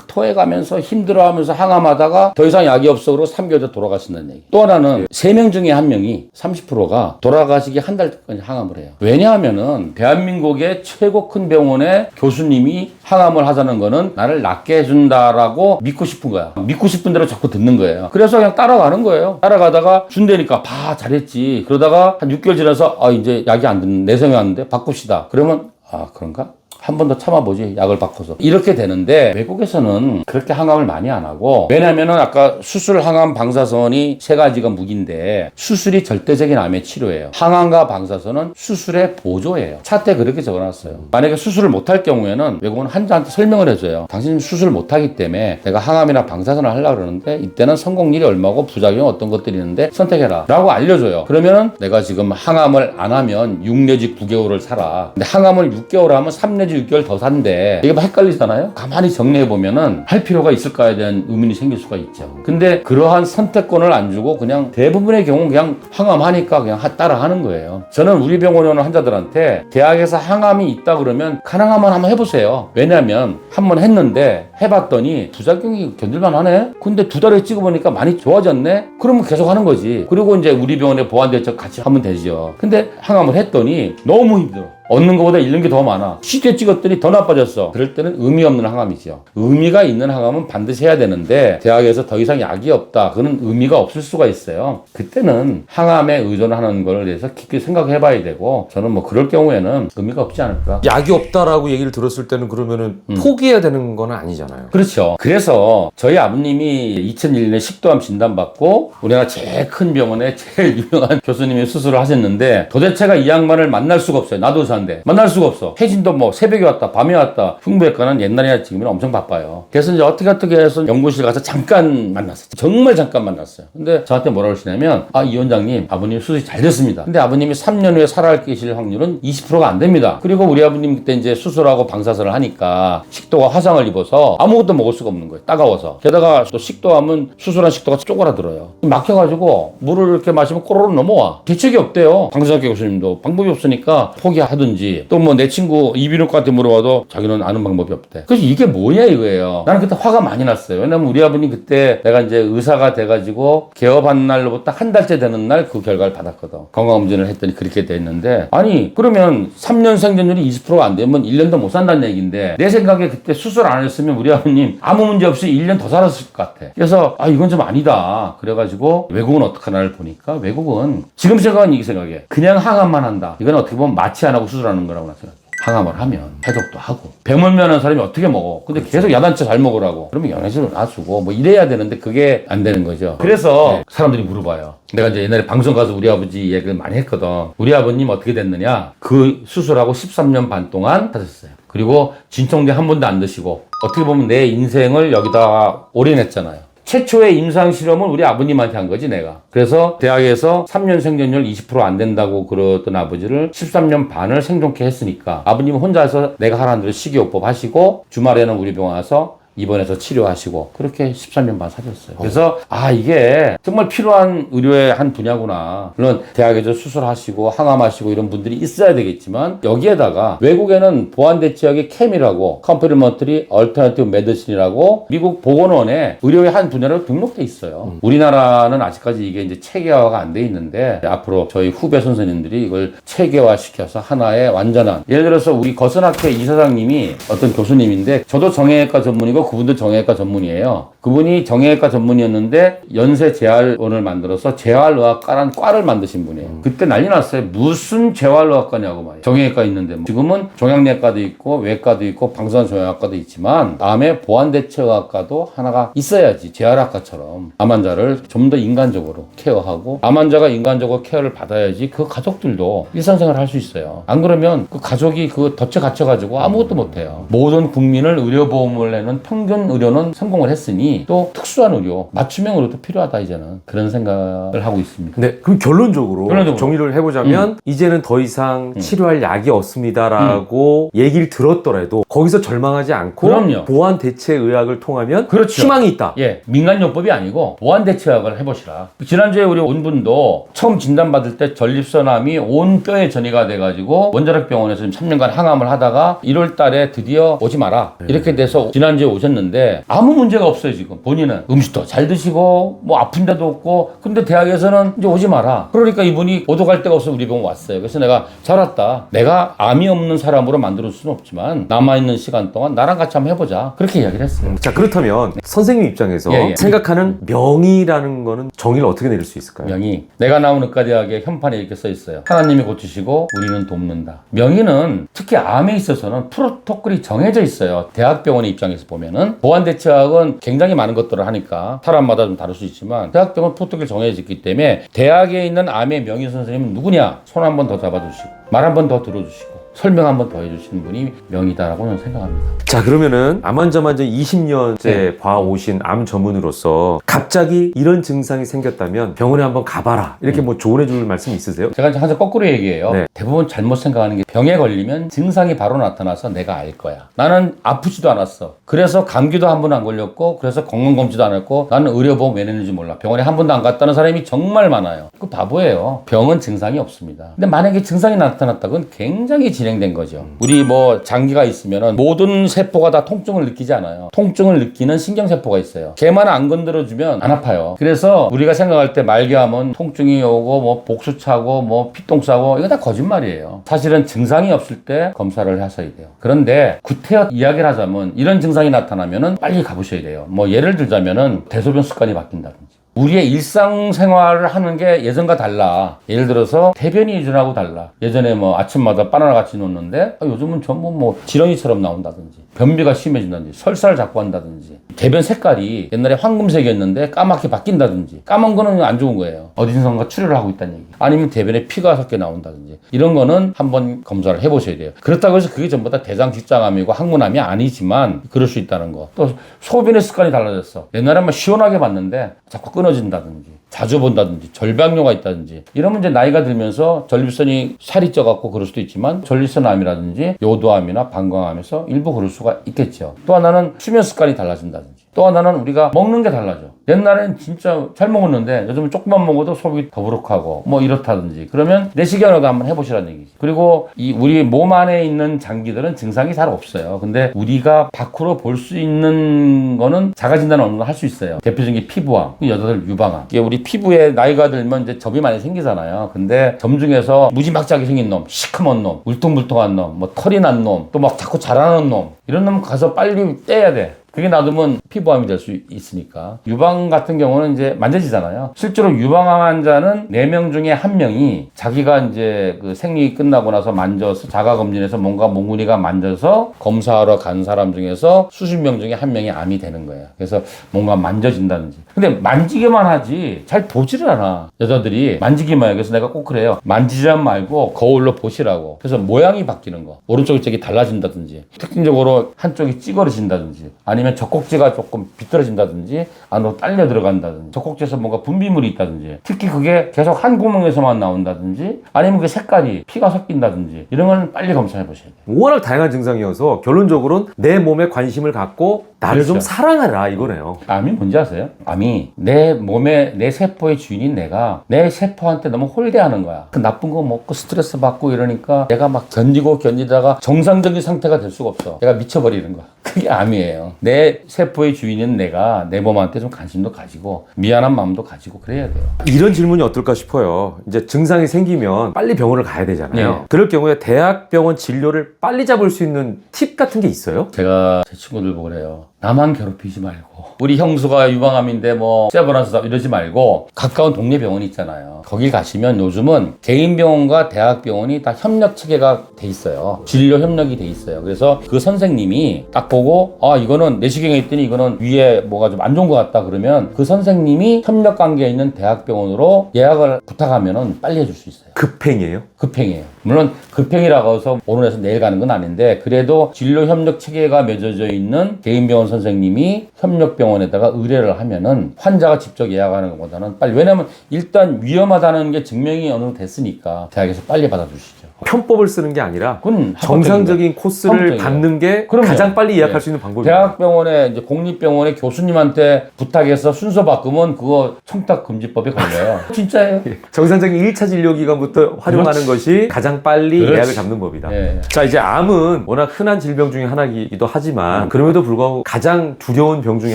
토해가면서 힘들어하면서 항암하다가 더 이상 약이 없어 그러고 3개월째 돌아가신다는 얘기. 또 하나는 3명 중에 1명이 30%가 돌아가시기 한 달 때까지 항암을 해요. 왜냐하면은 대한민국의 최고 큰 병원의 교수님이 항암을 하자는 거는 나를 낫게 해준다라고 믿고 싶은 거야. 믿고 싶은 대로 자꾸 듣는 거예요. 그래서 그냥 따라가는 거예요. 따라가다가 준다니까 봐 잘했지. 그러다가 한 6개월 지나서 이제 약이 안 듣는 내성이 왔는데 바꿉시다. 그러면 그런가? 한 번 더 참아보지 약을 바꿔서 이렇게 되는데 외국에서는 그렇게 항암을 많이 안 하고 왜냐면은 아까 수술 항암 방사선이 세 가지가 무기인데 수술이 절대적인 암의 치료예요. 항암과 방사선은 수술의 보조예요. 차트에 그렇게 적어놨어요. 만약에 수술을 못할 경우에는 외국은 환자한테 설명을 해줘요. 당신 수술을 못하기 때문에 내가 항암이나 방사선을 하려고 그러는데 이때는 성공률이 얼마고 부작용이 어떤 것들이 있는데 선택해라 라고 알려줘요. 그러면은 내가 지금 항암을 안 하면 6 내지 9개월을 살아. 근데 항암을 6개월 하면 3 내지 6개월 더 산대. 이게 막 헷갈리잖아요? 가만히 정리해보면은 할 필요가 있을까에 대한 의문이 생길 수가 있죠. 근데 그러한 선택권을 안 주고 그냥 대부분의 경우 그냥 항암하니까 그냥 따라 하는 거예요. 저는 우리 병원에 오는 환자들한테 대학에서 항암이 있다 그러면 가능하면 한번 해보세요. 왜냐면 한번 했는데 해봤더니 부작용이 견딜만 하네? 근데 2달에 찍어보니까 많이 좋아졌네? 그러면 계속 하는 거지. 그리고 이제 우리 병원에 보완대책 같이 하면 되죠. 근데 항암을 했더니 너무 힘들어. 얻는 것보다 잃는 게 더 많아. CT 찍었더니 더 나빠졌어. 그럴 때는 의미 없는 항암이죠. 의미가 있는 항암은 반드시 해야 되는데 대학에서 더 이상 약이 없다. 그건 의미가 없을 수가 있어요. 그때는 항암에 의존하는 거에 대해서 깊게 생각해 봐야 되고 저는 뭐 그럴 경우에는 의미가 없지 않을까. 약이 없다라고 얘기를 들었을 때는 그러면은 포기해야 되는 건 아니잖아요. 그렇죠. 그래서 저희 아버님이 2001년에 식도암 진단받고 우리나라 제일 큰 병원에 제일 유명한 교수님이 수술을 하셨는데 도대체가 이 양반을 만날 수가 없어요. 나도 의사인데. 안 돼. 만날 수가 없어. 혜진도 뭐 새벽에 왔다, 밤에 왔다. 흉부외과는 옛날이나 지금이나 엄청 바빠요. 그래서 이제 어떻게 해서 연구실 가서 잠깐 만났어요. 정말 잠깐 만났어요. 근데 저한테 뭐라고 하시냐면, 이 원장님, 아버님 수술이 잘 됐습니다. 근데 아버님이 3년 후에 살아계실 확률은 20%가 안 됩니다. 그리고 우리 아버님 그때 이제 수술하고 방사선을 하니까 식도가 화상을 입어서 아무것도 먹을 수가 없는 거예요. 따가워서. 게다가 또 식도하면 수술한 식도가 쪼그라들어요. 막혀가지고 물을 이렇게 마시면 꼬르륵 넘어와. 대책이 없대요. 방사학교 교수님도 방법이 없으니까 포기하든지, 또 뭐 내 친구 이비인후과한테 물어봐도 자기는 아는 방법이 없대. 그래서 이게 뭐냐 이거예요. 나는 그때 화가 많이 났어요. 왜냐면 우리 아버님 그때 내가 이제 의사가 돼가지고 개업한 날로부터 한 달째 되는 날 그 결과를 받았거든. 건강검진을 했더니 그렇게 됐는데, 아니 그러면 3년 생존율이 20%가 안 되면 1년도 못 산다는 얘기인데, 내 생각에 그때 수술 안 했으면 우리 아버님 아무 문제 없이 1년 더 살았을 것 같아. 그래서 이건 좀 아니다. 그래가지고 외국은 어떡하나를 보니까, 외국은 지금 생각은 이 생각에 그냥 항암만 한다. 이건 어떻게 보면 마취 안 하고 수술하는 거라고 나 생각해. 항암을 하면 해독도 하고, 배멀면한 사람이 어떻게 먹어? 근데 계속 야단쳐 잘 먹으라고 그러면 영양제를 놔주고 뭐 이래야 되는데 그게 안 되는 거죠. 그래서 사람들이 물어봐요. 내가 이제 옛날에 방송 가서 우리 아버지 얘기를 많이 했거든. 우리 아버님 어떻게 됐느냐? 그 수술하고 13년 반 동안 하셨어요. 그리고 진통제 한 번도 안 드시고, 어떻게 보면 내 인생을 여기다 올인했잖아요. 최초의 임상실험을 우리 아버님한테 한 거지, 내가. 그래서 대학에서 3년 생존율 20% 안 된다고 그러던 아버지를 13년 반을 생존케 했으니까, 아버님은 혼자서 내가 하라는 대로 식이요법 하시고, 주말에는 우리 병원 와서 입원해서 치료하시고, 그렇게 13년 반 사셨어요. 그래서 이게 정말 필요한 의료의 한 분야구나. 물론 대학에서 수술하시고 항암하시고 이런 분들이 있어야 되겠지만, 여기에다가 외국에는 보완대체약의 캠이라고, 컴플리먼터리 얼터너티브 메디신이라고 미국 보건원에 의료의 한 분야로 등록돼 있어요. 우리나라는 아직까지 이게 이제 체계화가 안 돼 있는데, 앞으로 저희 후배 선생님들이 이걸 체계화시켜서 하나의 완전한, 예를 들어서 우리 거선학회 이사장님이 어떤 교수님인데, 저도 정형외과 전문이고 그분도 정형외과 전문이에요. 그분이 정형외과 전문이었는데 연세 재활원을 만들어서 재활의학과라는 과를 만드신 분이에요. 그때 난리 났어요. 무슨 재활의학과냐고 말이에요. 정형외과 있는데. 지금은 종양내과도 있고 외과도 있고 방사선종양학과도 있지만, 다음에 보완대체의학과도 하나가 있어야지. 재활학과처럼 암 환자를 좀 더 인간적으로 케어하고, 암 환자가 인간적으로 케어를 받아야지 그 가족들도 일상생활을 할 수 있어요. 안 그러면 그 가족이 그 덫에 갇혀가지고 아무것도 못해요. 모든 국민을 의료보험을 내는 평균 의료는 성공을 했으니, 또 특수한 의료, 맞춤형 의료도 필요하다 이제는. 그런 생각을 하고 있습니다. 네, 그럼 결론적으로 정리를 해보자면, 이제는 더 이상 치료할 약이 없습니다라고 얘기를 들었더라도 거기서 절망하지 않고, 그럼요. 보완 대체 의학을 통하면 그렇죠. 희망이 있다. 예, 민간요법이 아니고 보완대체약을 해보시라. 지난주에 우리 온 분도 처음 진단받을 때 전립선암이 온 뼈에 전이가 돼가지고 원자력병원에서 3년간 항암을 하다가 1월 달에 드디어 오지 마라. 이렇게 돼서 지난주에 오셨는데 아무 문제가 없어요. 지금 본인은 음식도 잘 드시고 뭐 아픈 데도 없고, 근데 대학에서는 이제 오지 마라. 그러니까 이분이 오도갈 데가 없어 우리 병원 왔어요. 그래서 내가 잘 왔다. 내가 암이 없는 사람으로 만들 수는 없지만 남아있는 시간 동안 나랑 같이 한번 해보자. 그렇게 이야기를 했어요. 자, 그렇다면 선생님 입장에서 생각하는 명의라는 거는 정의를 어떻게 내릴 수 있을까요? 명의. 내가 나온 의과대학의 현판에 이렇게 써 있어요. 하나님이 고치시고 우리는 돕는다. 명의는 특히 암에 있어서는 프로토콜이 정해져 있어요. 대학병원의 입장에서 보면은. 보완대체학은 굉장히 많은 것들을 하니까 사람마다 좀 다를 수 있지만, 대학병원 프로토콜이 정해져 있기 때문에 대학에 있는 암의 명의 선생님은 누구냐? 손 한 번 더 잡아주시고 말 한 번 더 들어주시고 설명 한 번 더 해주시는 분이 명의다라고 저는 생각합니다. 자, 그러면은 암 환자만 이제 20년째 봐오신 암 전문으로서 갑자기 이런 증상이 생겼다면 병원에 한번 가봐라, 이렇게 뭐 조언해줄 말씀 있으세요? 제가 이제 항상 거꾸로 얘기해요. 네. 대부분 잘못 생각하는 게, 병에 걸리면 증상이 바로 나타나서 내가 알 거야. 나는 아프지도 않았어. 그래서 감기도 한 번 안 걸렸고, 그래서 건강검진도 안 했고, 나는 의료보험 왜 냈는지 몰라. 병원에 한 번도 안 갔다는 사람이 정말 많아요. 그 바보예요. 병은 증상이 없습니다. 근데 만약에 증상이 나타났다, 그건 굉장히 진행된 거죠. 우리 뭐 장기가 있으면은 모든 세포가 다 통증을 느끼지 않아요. 통증을 느끼는 신경세포가 있어요. 걔만 안 건드려주면 안 아파요. 그래서 우리가 생각할 때 말기암은 통증이 오고 뭐 복수 차고 뭐 피똥 싸고, 이거 다 거짓말이에요. 사실은 증상이 없을 때 검사를 하셔야 돼요. 그런데 구태여 이야기를 하자면, 이런 증상이 나타나면은 빨리 가보셔야 돼요. 뭐 예를 들자면은 대소변 습관이 바뀐다든지, 우리의 일상생활을 하는 게 예전과 달라. 예를 들어서 대변이 예전하고 달라. 예전에 뭐 아침마다 바나나 같이 놓는데 요즘은 전부 뭐 지렁이처럼 나온다든지 변비가 심해진다든지 설사를 자꾸 한다든지 대변 색깔이 옛날에 황금색이었는데 까맣게 바뀐다든지 까만 거는 안 좋은 거예요. 어디선가 출혈을 하고 있다는 얘기. 아니면 대변에 피가 섞여 나온다든지 이런 거는 한번 검사를 해보셔야 돼요. 그렇다고 해서 그게 전부 다 대장 직장암이고 항문암이 아니지만 그럴 수 있다는 거. 또 소변의 습관이 달라졌어. 옛날에 막 시원하게 봤는데 자꾸 끊어진다든지 자주 본다든지 절박뇨가 있다든지 이러면 이제 나이가 들면서 전립선이 살이 쪄갖고 그럴 수도 있지만 전립선암이라든지 요도암이나 방광암에서 일부 그럴 수가 있겠죠. 또 하나는 수면 습관이 달라진다든지 또 하나는 우리가 먹는 게 달라져. 옛날엔 진짜 잘 먹었는데 요즘은 조금만 먹어도 속이 더부룩하고 뭐 이렇다든지 그러면 내시경으로도 한번 해보시라는 얘기지. 그리고 이 우리 몸 안에 있는 장기들은 증상이 잘 없어요. 근데 우리가 밖으로 볼 수 있는 거는 자가진단을 어느 정도 할 수 있어요. 대표적인 게 피부암, 여자들 유방암. 이게 우리 피부에 나이가 들면 이제 점이 많이 생기잖아요. 근데 점 중에서 무지막지하게 생긴 놈, 시커먼 놈, 울퉁불퉁한 놈, 뭐 털이 난 놈, 또 막 자꾸 자라는 놈 이런 놈 가서 빨리 떼야 돼. 그게 놔두면 피부암이 될 수 있으니까. 유방 같은 경우는 이제 만져지잖아요. 실제로 유방암 환자는 4명 중에 1명이 자기가 이제 그 생리 끝나고 나서 만져서 자가검진에서 뭔가 몽구니가 만져서 검사하러 간 사람 중에서 수십 명 중에 1명이 암이 되는 거예요. 그래서 뭔가 만져진다든지. 근데 만지기만 하지 잘 보지를 않아. 여자들이 만지기만 해요. 그래서 내가 꼭 그래요. 만지지 말고 거울로 보시라고. 그래서 모양이 바뀌는 거. 오른쪽 쪽이 달라진다든지 특징적으로 한쪽이 찌그러진다든지 아니면 젖꼭지가 조금 비틀어진다든지 안으로 딸려 들어간다든지 젖꼭지에서 뭔가 분비물이 있다든지 특히 그게 계속 한 구멍에서만 나온다든지 아니면 그 색깔이 피가 섞인다든지 이런 건 빨리 검사해 보셔야 돼요. 워낙 다양한 증상이어서 결론적으로는 내 몸에 관심을 갖고 나를 좀 그렇죠. 사랑하라 이거네요. 암이 뭔지 아세요? 암이 내 몸에 내 세포의 주인인 내가 내 세포한테 너무 홀대하는 거야. 그 나쁜 거 먹고 스트레스 받고 이러니까 내가 막 견디다가 정상적인 상태가 될 수가 없어. 내가 미쳐버리는 거야. 그게 암이에요. 내 세포의 주인인 내가 내 몸한테 좀 관심도 가지고 미안한 마음도 가지고 그래야 돼요. 이런 질문이 어떨까 싶어요. 이제 증상이 생기면 빨리 병원을 가야 되잖아요. 네. 그럴 경우에 대학병원 진료를 빨리 잡을 수 있는 팁 같은 게 있어요? 제가 제 친구들 보고 그래요. 나만 괴롭히지 말고 우리 형수가 유방암인데 뭐 세브란스 이러지 말고 가까운 동네 병원이 있잖아요. 거기 가시면 요즘은 개인 병원과 대학 병원이 다 협력 체계가 돼 있어요. 진료 협력이 돼 있어요. 그래서 그 선생님이 딱 보고 이거는 내시경에 있더니 이거는 위에 뭐가 좀 안 좋은 것 같다 그러면 그 선생님이 협력 관계에 있는 대학 병원으로 예약을 부탁하면은 빨리 해줄 수 있어요. 급행이에요? 급행이에요. 물론 급행이라고 해서 오늘에서 내일 가는 건 아닌데 그래도 진료 협력 체계가 맺어져 있는 개인 병원 선생님이 협력 병원에다가 의뢰를 하면은 환자가 직접 예약하는 것보다는 빨리. 왜냐면 일단 위험하다는 게 증명이 어느 정도 됐으니까 대학에서 빨리 받아주시죠. 편법을 쓰는 게 아니라 그건 정상적인 코스를 합법적이에요. 받는 게 그럼요. 가장 빨리 예약할 네. 수 있는 방법이에요. 대학병원에 이제 공립병원의 교수님한테 부탁해서 순서 바꾸면 그거 청탁금지법에 걸려요. 진짜예요. 정상적인 1차 진료 기간부터 활용하는 것이 가장 빨리 그렇지. 예약을 잡는 법이다. 예. 자, 이제 암은 워낙 흔한 질병 중에 하나이기도 하지만 그럼에도 불구하고 가장 두려운 병 중에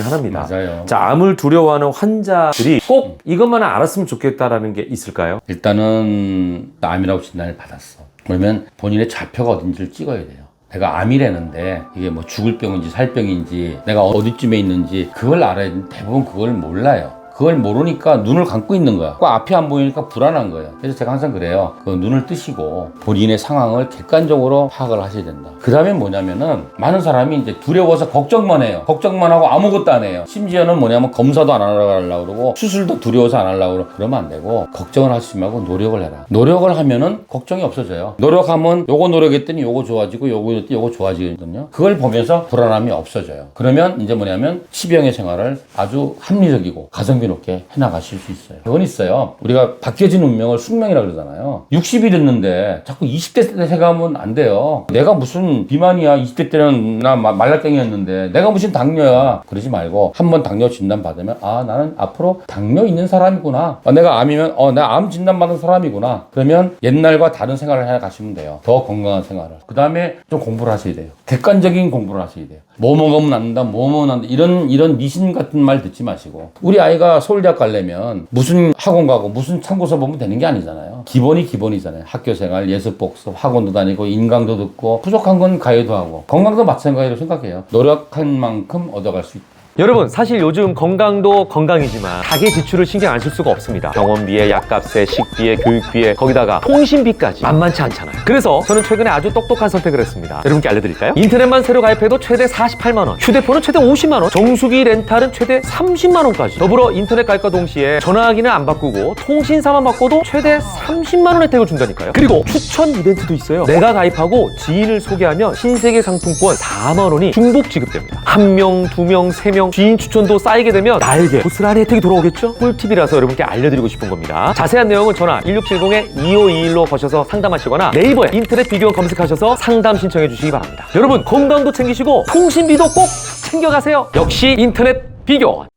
하나입니다. 맞아요. 자, 암을 두려워하는 환자들이 꼭 이것만 알았으면 좋겠다라는 게 있을까요? 일단은 암이라고 진단을 받았어. 그러면 본인의 좌표가 어딘지를 찍어야 돼요. 내가 암이라는데 이게 뭐 죽을 병인지 살 병인지 내가 어디쯤에 있는지 그걸 알아야 되는데 대부분 그걸 몰라요. 그걸 모르니까 눈을 감고 있는 거야. 그 앞이 안 보이니까 불안한 거예요. 그래서 제가 항상 그래요. 그 눈을 뜨시고 본인의 상황을 객관적으로 파악을 하셔야 된다. 그 다음에 뭐냐면은 많은 사람이 이제 두려워서 걱정만 해요. 걱정만 하고 아무것도 안 해요. 심지어는 뭐냐면 검사도 안 하려고 그러고 수술도 두려워서 안 하려고 그러고 그러면 안 되고 걱정을 하지 말고 노력을 해라. 노력을 하면은 걱정이 없어져요. 노력하면 요거 노력했더니 요거 좋아지고 요거 했더니 요거 좋아지거든요. 그걸 보면서 불안함이 없어져요. 그러면 이제 뭐냐면 치병의 생활을 아주 합리적이고 가성비 높게 해나가실 수 있어요. 그건 있어요. 우리가 바뀌어진 운명을 숙명이라 그러잖아요. 60이 됐는데 자꾸 20대 때 생각하면 안 돼요. 내가 무슨 비만이야. 20대 때는 나 말라깽이였는데 내가 무슨 당뇨야. 그러지 말고 한번 당뇨 진단 받으면 나는 앞으로 당뇨 있는 사람이구나. 내가 암이면 나 암 진단 받은 사람이구나. 그러면 옛날과 다른 생활을 해 가시면 돼요. 더 건강한 생활을. 그 다음에 좀 공부를 하셔야 돼요. 객관적인 공부를 하셔야 돼요. 뭐 먹으면 안 된다, 뭐 먹으면 안 된다. 이런 미신 같은 말 듣지 마시고. 우리 아이가 서울대학 가려면 무슨 학원 가고 무슨 참고서 보면 되는 게 아니잖아요. 기본이 기본이잖아요. 학교생활, 예습복습, 학원도 다니고 인강도 듣고 부족한 건 가해도 하고 건강도 마찬가지로 생각해요. 노력한 만큼 얻어갈 수 있다. 여러분, 사실 요즘 건강도 건강이지만 가계 지출을 신경 안 쓸 수가 없습니다. 병원비에, 약값에, 식비에, 교육비에, 거기다가 통신비까지 만만치 않잖아요. 그래서 저는 최근에 아주 똑똑한 선택을 했습니다. 여러분께 알려드릴까요? 인터넷만 새로 가입해도 최대 48만 원, 휴대폰은 최대 50만 원, 정수기 렌탈은 최대 30만 원까지. 더불어 인터넷 가입과 동시에 전화기는 안 바꾸고 통신사만 바꿔도 최대 30만 원 혜택을 준다니까요. 그리고 추천 이벤트도 있어요. 내가 가입하고 지인을 소개하면 신세계 상품권 4만 원이 중복 지급됩니다. 1명, 2명, 3명 지인 추천도 쌓이게 되면 나에게 고스란히 혜택이 돌아오겠죠? 꿀팁이라서 여러분께 알려드리고 싶은 겁니다. 자세한 내용은 전화 1670-2521로 거셔서 상담하시거나 네이버에 인터넷 비교원 검색하셔서 상담 신청해 주시기 바랍니다. 여러분, 건강도 챙기시고 통신비도 꼭 챙겨가세요. 역시 인터넷 비교원.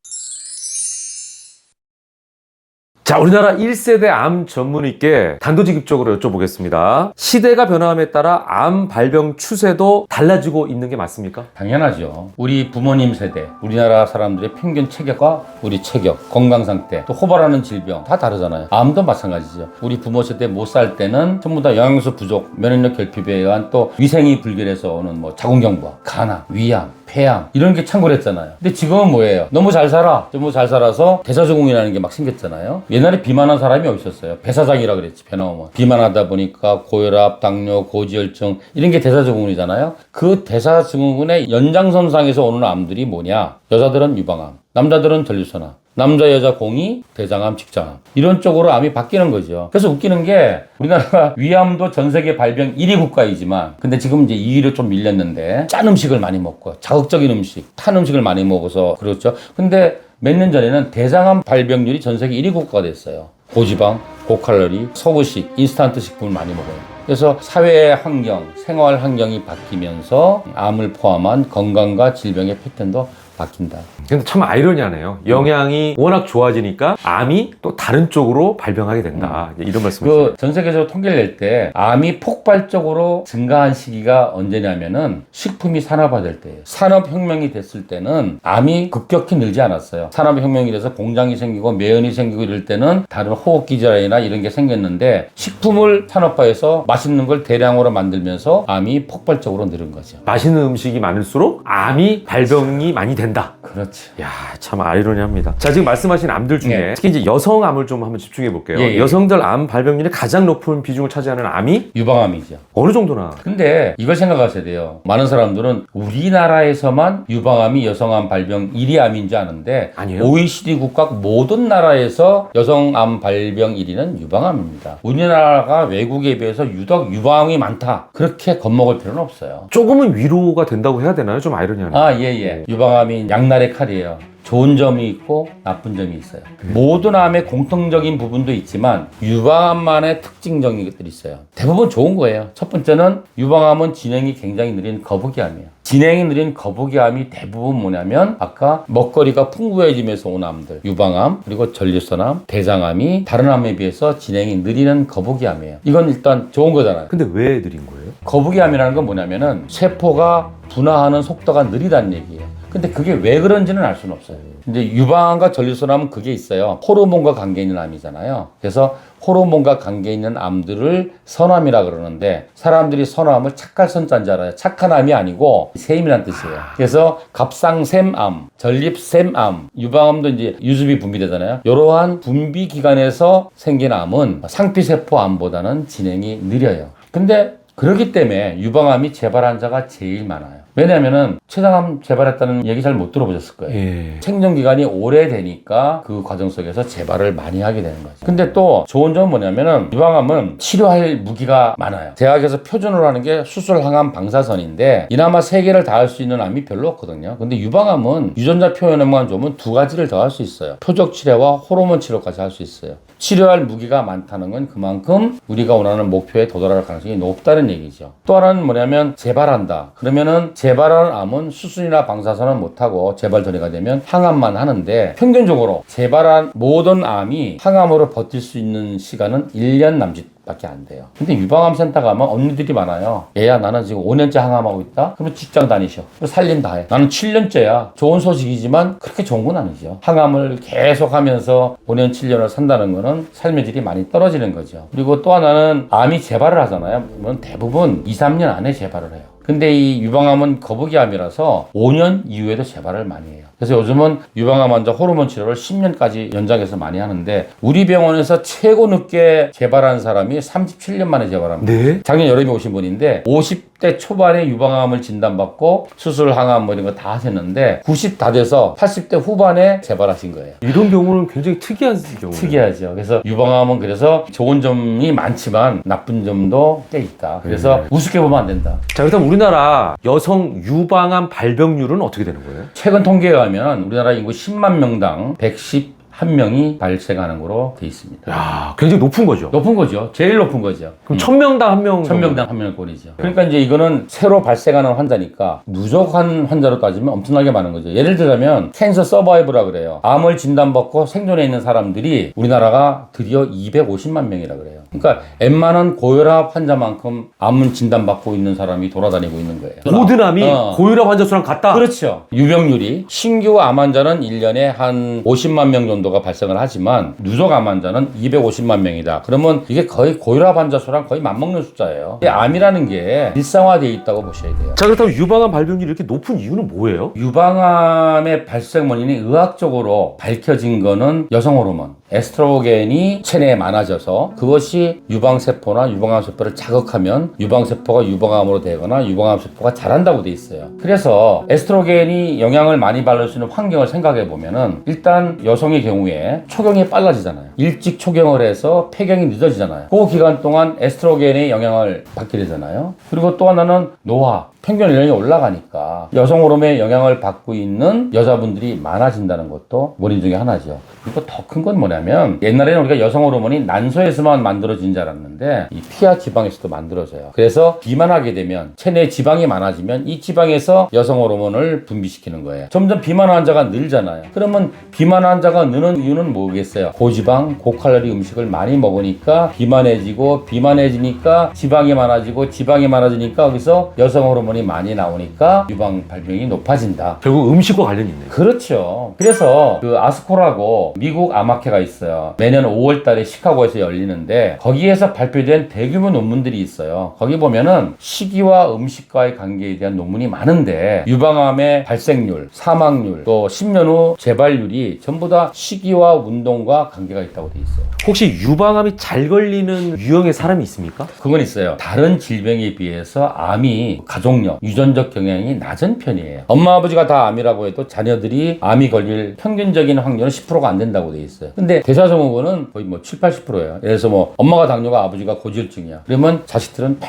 자, 우리나라 1세대 암 전문의께 단도직입적으로 여쭤보겠습니다. 시대가 변화함에 따라 암 발병 추세도 달라지고 있는 게 맞습니까? 당연하죠. 우리 부모님 세대, 우리나라 사람들의 평균 체격과 우리 체격, 건강 상태, 또 호발하는 질병 다 다르잖아요. 암도 마찬가지죠. 우리 부모 세대 못 살 때는 전부 다 영양소 부족, 면역력 결핍에 의한 또 위생이 불결해서 오는 뭐 자궁경부암, 간암, 위암, 폐암 이런 게 창궐했잖아요. 근데 지금은 뭐예요? 너무 잘 살아. 너무 잘 살아서 대사증후군이라는 게 막 생겼잖아요. 옛날에 비만한 사람이 어딨었어요? 배사장이라 그랬지, 배 나오면. 비만하다 보니까 고혈압, 당뇨, 고지혈증 이런 게 대사증후군이잖아요. 그 대사증후군의 연장선상에서 오는 암들이 뭐냐? 여자들은 유방암, 남자들은 전립선암, 남자 여자 공이 대장암, 직장암 이런 쪽으로 암이 바뀌는 거죠. 그래서 웃기는 게 우리나라가 위암도 전 세계 발병 1위 국가이지만 근데 지금 이제 2위로 좀 밀렸는데 짠 음식을 많이 먹고 자극적인 음식, 탄 음식을 많이 먹어서 그렇죠. 근데 몇 년 전에는 대장암 발병률이 전 세계 1위 국가가 됐어요. 고지방, 고칼로리, 서구식, 인스턴트 식품을 많이 먹어요. 그래서 사회 환경, 생활 환경이 바뀌면서 암을 포함한 건강과 질병의 패턴도 바뀐다. 근데 참 아이러니하네요. 영양이 워낙 좋아지니까 암이 또 다른 쪽으로 발병하게 된다. 이런 말씀이시죠. 전 세계적으로 통계를 낼 때 암이 폭발적으로 증가한 시기가 언제냐면은 식품이 산업화될 때예요. 산업혁명이 됐을 때는 암이 급격히 늘지 않았어요. 산업혁명이 돼서 공장이 생기고 매연이 생기고 이럴 때는 다른 호흡기 질환이나 이런 게 생겼는데 식품을 산업화해서 맛있는 걸 대량으로 만들면서 암이 폭발적으로 늘은 거죠. 맛있는 음식이 많을수록 암이 발병이 많이 된다. 그렇지. 야, 참 아이러니합니다. 자, 지금 말씀하신 암들 중에 네. 특히 이제 여성암을 좀 한번 집중해 볼게요. 예, 예. 여성들 암 발병률이 가장 높은 비중을 차지하는 암이 유방암이죠. 어느 정도나? 근데 이걸 생각하셔야 돼요. 많은 사람들은 우리나라에서만 유방암이 여성암 발병 1위 암인 줄 아는데 아니에요. OECD 국가 모든 나라에서 여성암 발병 1위는 유방암입니다. 우리나라가 외국에 비해서 유독 유방암이 많다. 그렇게 겁먹을 필요는 없어요. 조금은 위로가 된다고 해야 되나요? 좀 아이러니하네요. 아, 예. 유방암이 양날의 칼이에요. 좋은 점이 있고 나쁜 점이 있어요. 모든 암의 공통적인 부분도 있지만 유방암만의 특징적인 것들이 있어요. 대부분 좋은 거예요. 첫 번째는 유방암은 진행이 굉장히 느린 거북이암이에요. 진행이 느린 거북이암이 대부분 뭐냐면 아까 먹거리가 풍부해지면서 온 암들, 유방암, 그리고 전립선암, 대장암이 다른 암에 비해서 진행이 느리는 거북이암이에요. 이건 일단 좋은 거잖아요. 근데 왜 느린 거예요? 거북이암이라는 건 뭐냐면은 세포가 분화하는 속도가 느리다는 얘기예요. 근데 그게 왜 그런지는 알 수는 없어요. 근데 유방암과 전립선암은 그게 있어요. 호르몬과 관계 있는 암이잖아요. 그래서 호르몬과 관계 있는 암들을 선암이라 그러는데 사람들이 선암을 착갈선자인 줄 알아요. 착한 암이 아니고 샘이라는 뜻이에요. 그래서 갑상샘암, 전립샘암, 유방암도 이제 유수비 분비되잖아요. 이러한 분비 기관에서 생긴 암은 상피세포 암보다는 진행이 느려요. 근데 그렇기 때문에 유방암이 재발 환자가 제일 많아요. 왜냐면은 췌장암 재발했다는 얘기 잘 못 들어보셨을 거예요. 예. 생존기간이 오래되니까 그 과정 속에서 재발을 많이 하게 되는 거죠. 근데 또 좋은 점은 뭐냐면은 유방암은 치료할 무기가 많아요. 대학에서 표준으로 하는 게 수술, 항암, 방사선인데 이나마 세 개를 다 할 수 있는 암이 별로 없거든요. 근데 유방암은 유전자 표현에만 좋으면 두 가지를 더 할 수 있어요. 표적 치료와 호르몬 치료까지 할 수 있어요. 치료할 무기가 많다는 건 그만큼 우리가 원하는 목표에 도달할 가능성이 높다는 얘기죠. 또 하나는 뭐냐면 재발한다. 그러면은 재발하는 암은 수술이나 방사선은 못하고 재발 전이가 되면 항암만 하는데 평균적으로 재발한 모든 암이 항암으로 버틸 수 있는 시간은 1년 남짓밖에 안 돼요. 근데 유방암 센터 가면 언니들이 많아요. 얘야 나는 지금 5년째 항암하고 있다? 그러면 직장 다니셔. 살림 다 해. 나는 7년째야. 좋은 소식이지만 그렇게 좋은 건 아니죠. 항암을 계속 하면서 5년 7년을 산다는 거는 삶의 질이 많이 떨어지는 거죠. 그리고 또 하나는 암이 재발을 하잖아요. 그러면 대부분 2, 3년 안에 재발을 해요. 근데 이 유방암은 거북이암이라서 5년 이후에도 재발을 많이 해요. 그래서 요즘은 유방암 환자 호르몬 치료를 10년까지 연장해서 많이 하는데 우리 병원에서 최고 늦게 재발한 사람이 37년 만에 재발합니다. 네? 작년 여름에 오신 분인데 50대 초반에 유방암을 진단받고 수술, 항암 뭐 이런 거 다 하셨는데 90 다 돼서 80대 후반에 재발하신 거예요. 이런 경우는 굉장히 특이한 경우예요. 특이하죠. 그래서 유방암은 그래서 좋은 점이 많지만 나쁜 점도 꽤 있다. 그래서 우습게 보면 안 된다. 자, 그렇다면 우리나라 여성 유방암 발병률은 어떻게 되는 거예요? 최근 통계에 의하면 우리나라 인구 10만 명당 111명이 발생하는 거로 돼 있습니다. 야, 굉장히 높은 거죠. 높은 거죠. 제일 높은 거죠. 그럼 1000명당 한 명. 1000명당 한 명꼴이죠. 그러니까 이제 이거는 새로 발생하는 환자니까 누적한 환자로 따지면 엄청나게 많은 거죠. 예를 들자면 캔서 서바이브라 그래요. 암을 진단받고 생존해 있는 사람들이 우리나라가 드디어 250만 명이라 그래요. 그러니까 웬만한 고혈압 환자만큼 암은 진단받고 있는 사람이 돌아다니고 있는 거예요. 모든 암이 고혈압 환자 수랑 같다? 그렇죠. 유병률이 신규 암 환자는 1년에 한 50만 명 정도가 발생을 하지만 누적 암 환자는 250만 명이다. 그러면 이게 거의 고혈압 환자 수랑 거의 맞먹는 숫자예요. 암이라는 게 일상화되어 있다고 보셔야 돼요. 자, 그렇다면 유방암 발병률이 이렇게 높은 이유는 뭐예요? 유방암의 발생 원인이 의학적으로 밝혀진 거는 여성 호르몬, 에스트로겐이 체내에 많아져서 그것이 유방세포나 유방암세포를 자극하면 유방세포가 유방암으로 되거나 유방암세포가 자란다고 돼 있어요. 그래서 에스트로겐이 영향을 많이 받을 수 있는 환경을 생각해 보면은 일단 여성의 경우에 초경이 빨라지잖아요. 일찍 초경을 해서 폐경이 늦어지잖아요. 그 기간 동안 에스트로겐의 영향을 받게 되잖아요. 그리고 또 하나는 노화, 평균 연령이 올라가니까 여성 호르몬의 영향을 받고 있는 여자분들이 많아진다는 것도 원인 중에 하나죠. 그리고 더 큰 건 뭐냐면 옛날에는 우리가 여성 호르몬이 난소에서만 만들어진 줄 알았는데 이 피하 지방에서도 만들어져요. 그래서 비만하게 되면 체내에 지방이 많아지면 이 지방에서 여성 호르몬을 분비시키는 거예요. 점점 비만 환자가 늘잖아요. 그러면 비만 환자가 느는 이유는 뭐겠어요? 고지방, 고칼로리 음식을 많이 먹으니까 비만해지고 비만해지니까 지방이 많아지고 지방이 많아지니까 거기서 여성 호르몬이 많이 나오니까 유방 발병이 높아진다. 결국 음식과 관련이 있네요. 그렇죠. 그래서 그 아스코라고 미국 암학회가 있어요. 매년 5월 달에 시카고에서 열리는데 거기에서 발표된 대규모 논문들이 있어요. 거기 보면은 식이와 음식과의 관계에 대한 논문이 많은데 유방암의 발생률, 사망률, 또 10년 후 재발률이 전부 다 식이와 운동과 관계가 있다고 돼 있어요. 혹시 유방암이 잘 걸리는 유형의 사람이 있습니까? 그건 있어요. 다른 질병에 비해서 암이 가족력, 유전적 경향이 낮은 편이에요. 엄마 아버지가 다 암이라고 해도 자녀들이 암이 걸릴 평균적인 확률은 10%가 안 된다고 돼 있어요. 근데 대사증후군은 거의 뭐 7, 80%예요. 예를 들어서 뭐 엄마가 당뇨가 아버지가 고지혈증이야. 그러면 자식들은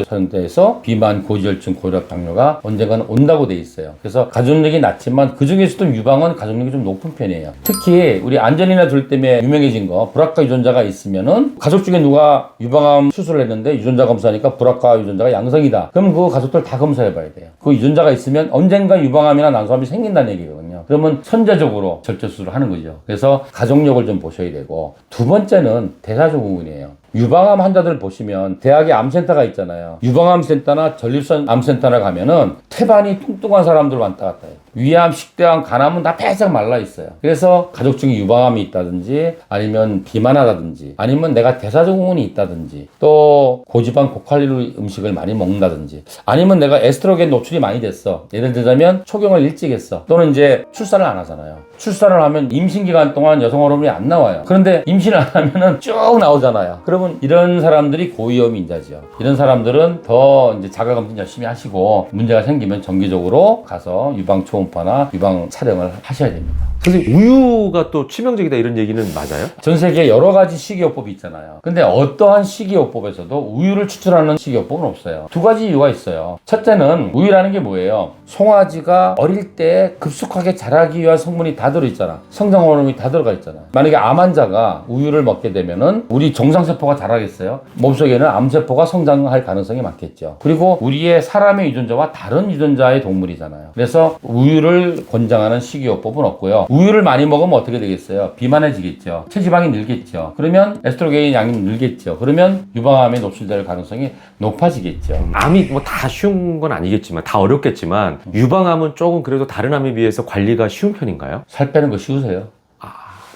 80%에서 비만, 고지혈증, 고혈압, 당뇨가 언젠가는 온다고 돼 있어요. 그래서 가족력이 낮지만 그 중에서도 유방은 가족력이 좀 높은 편이에요. 특히 우리 안젤리나 졸리 때문에 유명해진 거 브라카 유전자가 있으면은 가족 중에 누가 유방암 수술을 했는데 유전자 검사하니까 브라카 유전자가 양성이다. 그럼 그 가족들 다 검사해봐야 돼요. 그 유전자가 있으면 언젠가 유방암이나 난소암이 생긴다는 얘기거든요. 그러면 선제적으로 절제 수술을 하는 거죠. 그래서 가족력을 좀 보셔야 되고 두 번째는 대사증후군이에요. 유방암 환자들 보시면 대학에 암센터가 있잖아요. 유방암 센터나 전립선 암센터나 가면은 태반이 뚱뚱한 사람들 왔다 갔다 해요. 위암, 식도암, 간암은 다 바짝 말라 있어요. 그래서 가족 중에 유방암이 있다든지 아니면 비만하다든지 아니면 내가 대사증후군이 있다든지 또 고지방 고칼로리 음식을 많이 먹는다든지 아니면 내가 에스트로겐 노출이 많이 됐어. 예를 들자면 초경을 일찍 했어. 또는 이제 출산을 안 하잖아요. 출산을 하면 임신 기간 동안 여성 호르몬이 안 나와요. 그런데 임신을 안 하면은 쭉 나오잖아요. 그러면 이런 사람들이 고위험 인자죠. 이런 사람들은 더 이제 자가검진 열심히 하시고 문제가 생기면 정기적으로 가서 유방 초음파나 유방 촬영을 하셔야 됩니다. 선생님, 우유가 또 치명적이다 이런 얘기는 맞아요? 전 세계에 여러 가지 식이요법이 있잖아요. 근데 어떠한 식이요법에서도 우유를 추출하는 식이요법은 없어요. 두 가지 이유가 있어요. 첫째는 우유라는 게 뭐예요? 송아지가 어릴 때 급속하게 자라기 위한 성분이 다 들어있잖아. 성장 호르몬이 다 들어가 있잖아. 만약에 암 환자가 우유를 먹게 되면은 우리 정상세포가 자라겠어요? 몸속에는 암세포가 성장할 가능성이 많겠죠. 그리고 우리의 사람의 유전자와 다른 유전자의 동물이잖아요. 그래서 우유를 권장하는 식이요법은 없고요. 우유를 많이 먹으면 어떻게 되겠어요? 비만해지겠죠. 체지방이 늘겠죠. 그러면 에스트로겐 양이 늘겠죠. 그러면 유방암에 노출될 가능성이 높아지겠죠. 암이 뭐 다 쉬운 건 아니겠지만 다 어렵겠지만 유방암은 조금 그래도 다른 암에 비해서 관리가 쉬운 편인가요? 살 빼는 거 쉬우세요?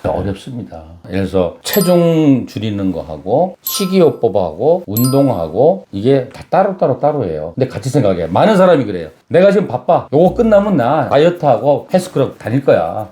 어렵습니다. 예를 들어서 체중 줄이는 거 하고 식이요법하고 운동하고 이게 다 따로예요. 근데 같이 생각해. 많은 사람이 그래요. 내가 지금 바빠. 요거 끝나면 나 다이어트하고 헬스클럽 다닐 거야.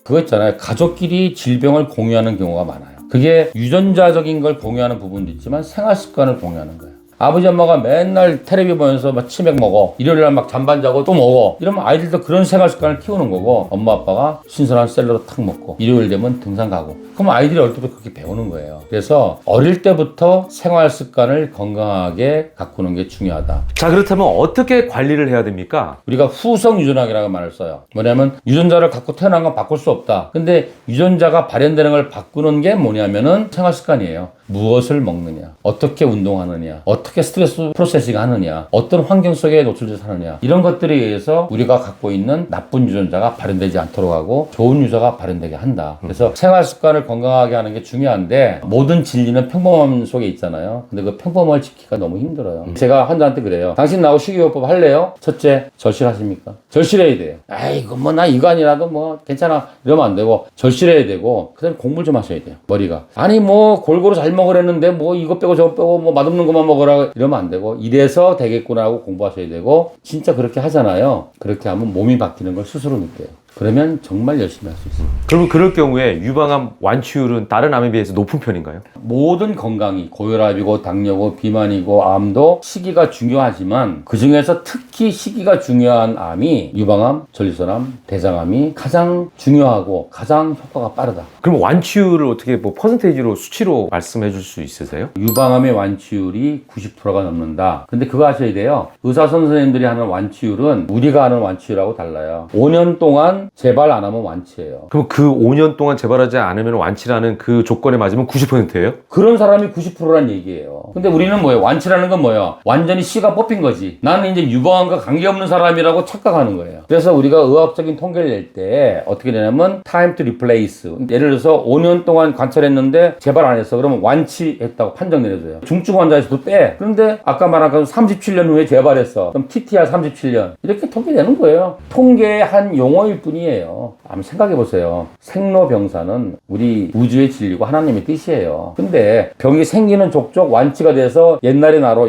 그거 있잖아요. 가족끼리 질병을 공유하는 경우가 많아요. 그게 유전자적인 걸 공유하는 부분도 있지만 생활 습관을 공유하는 거예요. 아버지 엄마가 맨날 텔레비 보면서 막 치맥 먹어. 일요일날 막 잠반 자고 또 먹어. 이러면 아이들도 그런 생활 습관을 키우는 거고, 엄마 아빠가 신선한 샐러드 탁 먹고 일요일 되면 등산 가고. 그럼 아이들이 어릴 때부터 그렇게 배우는 거예요. 그래서 어릴 때부터 생활 습관을 건강하게 가꾸는 게 중요하다. 자, 그렇다면 어떻게 관리를 해야 됩니까? 우리가 후성 유전학이라는 말을 써요. 뭐냐면 유전자를 갖고 태어난 건 바꿀 수 없다. 근데 유전자가 발현되는 걸 바꾸는 게 뭐냐면은 생활 습관이에요. 무엇을 먹느냐, 어떻게 운동하느냐, 어떻게 스트레스 프로세싱 하느냐, 어떤 환경 속에 노출돼서 사느냐, 이런 것들에 의해서 우리가 갖고 있는 나쁜 유전자가 발현되지 않도록 하고 좋은 유전자가 발현되게 한다. 그래서 생활 습관을 건강하게 하는 게 중요한데, 모든 진리는 평범함 속에 있잖아요. 근데 그 평범함을 지키기가 너무 힘들어요. 제가 환자한테 그래요. 당신 나하고 식이요법 할래요? 첫째, 절실하십니까? 절실해야 돼요. 아이고 뭐 나 이거 아니라도 뭐 괜찮아 이러면 안 되고, 절실해야 되고, 그 다음에 공부를 좀 하셔야 돼요. 머리가 아니 뭐 골고루 잘 먹으랬는데 뭐 이거 빼고 저거 빼고 뭐 맛없는 것만 먹으라 이러면 안 되고, 이래서 되겠구나 하고 공부하셔야 되고, 진짜 그렇게 하잖아요. 그렇게 하면 몸이 바뀌는 걸 스스로 느껴요. 그러면 정말 열심히 할 수 있어요. 그러면 그럴 경우에 유방암 완치율은 다른 암에 비해서 높은 편인가요? 모든 건강이 고혈압이고 당뇨고 비만이고 암도 시기가 중요하지만, 그 중에서 특히 시기가 중요한 암이 유방암, 전립선암, 대장암이 가장 중요하고 가장 효과가 빠르다. 그럼 완치율을 어떻게 뭐 퍼센테이지로 수치로 말씀해 줄 수 있으세요? 유방암의 완치율이 90%가 넘는다. 근데 그거 아셔야 돼요. 의사 선생님들이 하는 완치율은 우리가 하는 완치율하고 달라요. 5년 동안 재발 안 하면 완치예요. 그럼 그 5년 동안 재발하지 않으면 완치라는 그 조건에 맞으면 90%예요? 그런 사람이 90%란 얘기예요. 근데 우리는 뭐예요? 완치라는 건 뭐예요? 완전히 씨가 뽑힌 거지. 나는 이제 유방암과 관계없는 사람이라고 착각하는 거예요. 그래서 우리가 의학적인 통계를 낼 때 어떻게 되냐면 time to replace. 예를 들어서 5년 동안 관찰했는데 재발 안 했어. 그러면 완치했다고 판정 내려줘요. 중증 환자에서도 빼. 그런데 아까 말한 건 37년 후에 재발했어. 그럼 TTR 37년. 이렇게 통계되는 거예요. 통계의 한 용어일 뿐이에요. 한번 생각해 보세요. 생로병사는 우리 우주의 진리고 하나님의 뜻이에요. 근데 병이 생기는 족족 완치가 돼서 옛날의 나로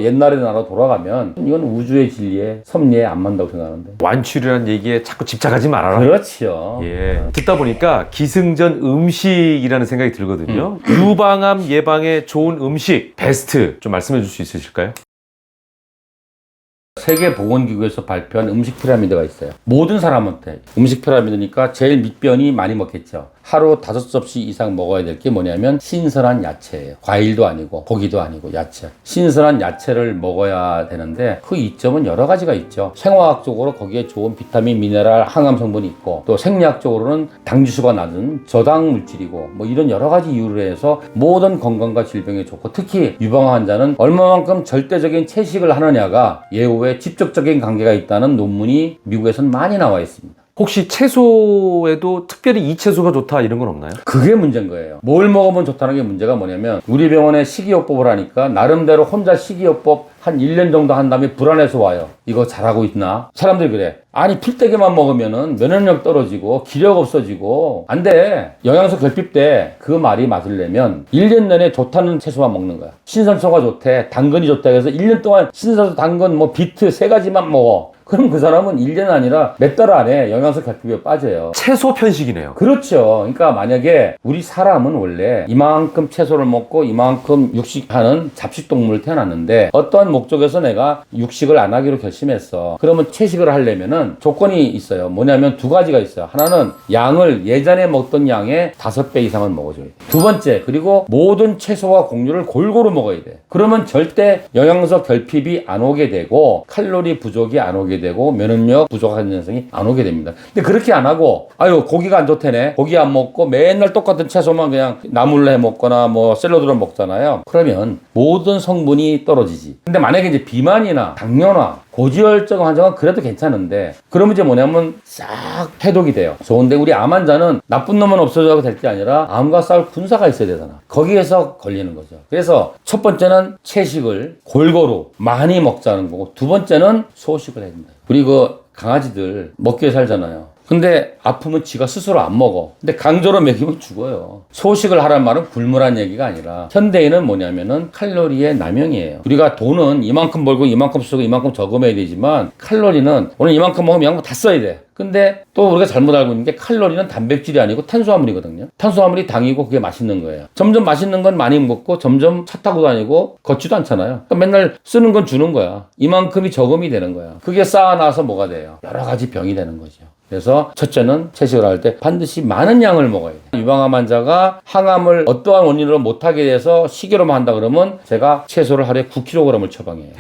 돌아가면 이건 우주의 진리에 섭리에 안 맞다고 생각하는데. 완치율이라는 얘기에 자꾸 집착하지 말아라. 그렇죠. 예. 듣다 보니까 기승전 음식이라는 생각이 들거든요. 유방암 예방에 좋은 음식 베스트 좀 말씀해 줄 수 있으실까요? 세계보건기구에서 발표한 음식 피라미드가 있어요. 모든 사람한테 음식 피라미드니까 제일 밑변이 많이 먹겠죠. 하루 5접시 이상 먹어야 될 게 뭐냐면 신선한 야채예요. 과일도 아니고 고기도 아니고 야채. 신선한 야채를 먹어야 되는데 그 이점은 여러 가지가 있죠. 생화학적으로 거기에 좋은 비타민, 미네랄, 항암 성분이 있고, 또 생리학적으로는 당지수가 낮은 저당 물질이고, 뭐 이런 여러 가지 이유로 해서 모든 건강과 질병에 좋고, 특히 유방암 환자는 얼마만큼 절대적인 채식을 하느냐가 예후에 직접적인 관계가 있다는 논문이 미국에서는 많이 나와 있습니다. 혹시 채소에도 특별히 이 채소가 좋다 이런 건 없나요? 그게 문제인 거예요. 뭘 먹으면 좋다는 게 문제가 뭐냐면, 우리 병원에 식이요법을 하니까 나름대로 혼자 식이요법 한 1년 정도 한 다음에 불안해서 와요. 이거 잘하고 있나? 사람들이 그래. 아니 필대기만 먹으면은 면역력 떨어지고 기력 없어지고 안 돼. 영양소 결핍 때 그 말이 맞으려면 1년 내내 좋다는 채소만 먹는 거야. 신선초가 좋대, 당근이 좋다 해서 1년 동안 신선초, 당근, 뭐 비트 3가지만 먹어. 그럼 그 사람은 1년 아니라 몇 달 안에 영양소 결핍에 빠져요. 채소 편식이네요. 그렇죠. 그러니까 만약에 우리 사람은 원래 이만큼 채소를 먹고 이만큼 육식하는 잡식동물을 태어났는데, 어떠한 목적에서 내가 육식을 안 하기로 결심했어. 그러면 채식을 하려면은 조건이 있어요. 뭐냐면 2가지가 있어요. 하나는 양을 예전에 먹던 양의 5배 이상은 먹어줘야 돼. 두 번째, 그리고 모든 채소와 곡류를 골고루 먹어야 돼. 그러면 절대 영양소 결핍이 안 오게 되고 칼로리 부족이 안 오게 되고 면역력 부족한 현상이 안 오게 됩니다. 근데 그렇게 안 하고 아유 고기가 안 좋다네, 고기 안 먹고 맨날 똑같은 채소만 그냥 나물로 해 먹거나 뭐 샐러드로 먹잖아요. 그러면 모든 성분이 떨어지지. 근데 만약에 이제 비만이나 당뇨나 고지혈증 환자가 그래도 괜찮은데, 그러면 이제 뭐냐면 싹 해독이 돼요. 좋은데 우리 암 환자는 나쁜 놈은 없어져도 될 게 아니라 암과 싸울 군사가 있어야 되잖아. 거기에서 걸리는 거죠. 그래서 첫 번째는 채식을 골고루 많이 먹자는 거고, 두 번째는 소식을 해야 된다. 우리 그 강아지들 먹기에 살잖아요. 근데 아프면 지가 스스로 안 먹어. 근데 강제로 먹이면 죽어요. 소식을 하란 말은 굶으란 얘기가 아니라 현대인은 뭐냐면은 칼로리의 남용이에요. 우리가 돈은 이만큼 벌고 이만큼 쓰고 이만큼 저금해야 되지만 칼로리는 오늘 이만큼 먹으면 이만큼 다 써야 돼. 근데 또 우리가 잘못 알고 있는 게 칼로리는 단백질이 아니고 탄수화물이거든요. 탄수화물이 당이고 그게 맛있는 거예요. 점점 맛있는 건 많이 먹고 점점 차 타고 다니고 걷지도 않잖아요. 그러니까 맨날 쓰는 건 주는 거야. 이만큼이 저금이 되는 거야. 그게 쌓아놔서 뭐가 돼요? 여러 가지 병이 되는 거죠. 그래서 첫째는 채식을 할 때 반드시 많은 양을 먹어야 돼요. 유방암 환자가 항암을 어떠한 원인으로 못하게 돼서 식이로만 한다 그러면 제가 채소를 하루에 9kg을 처방해요.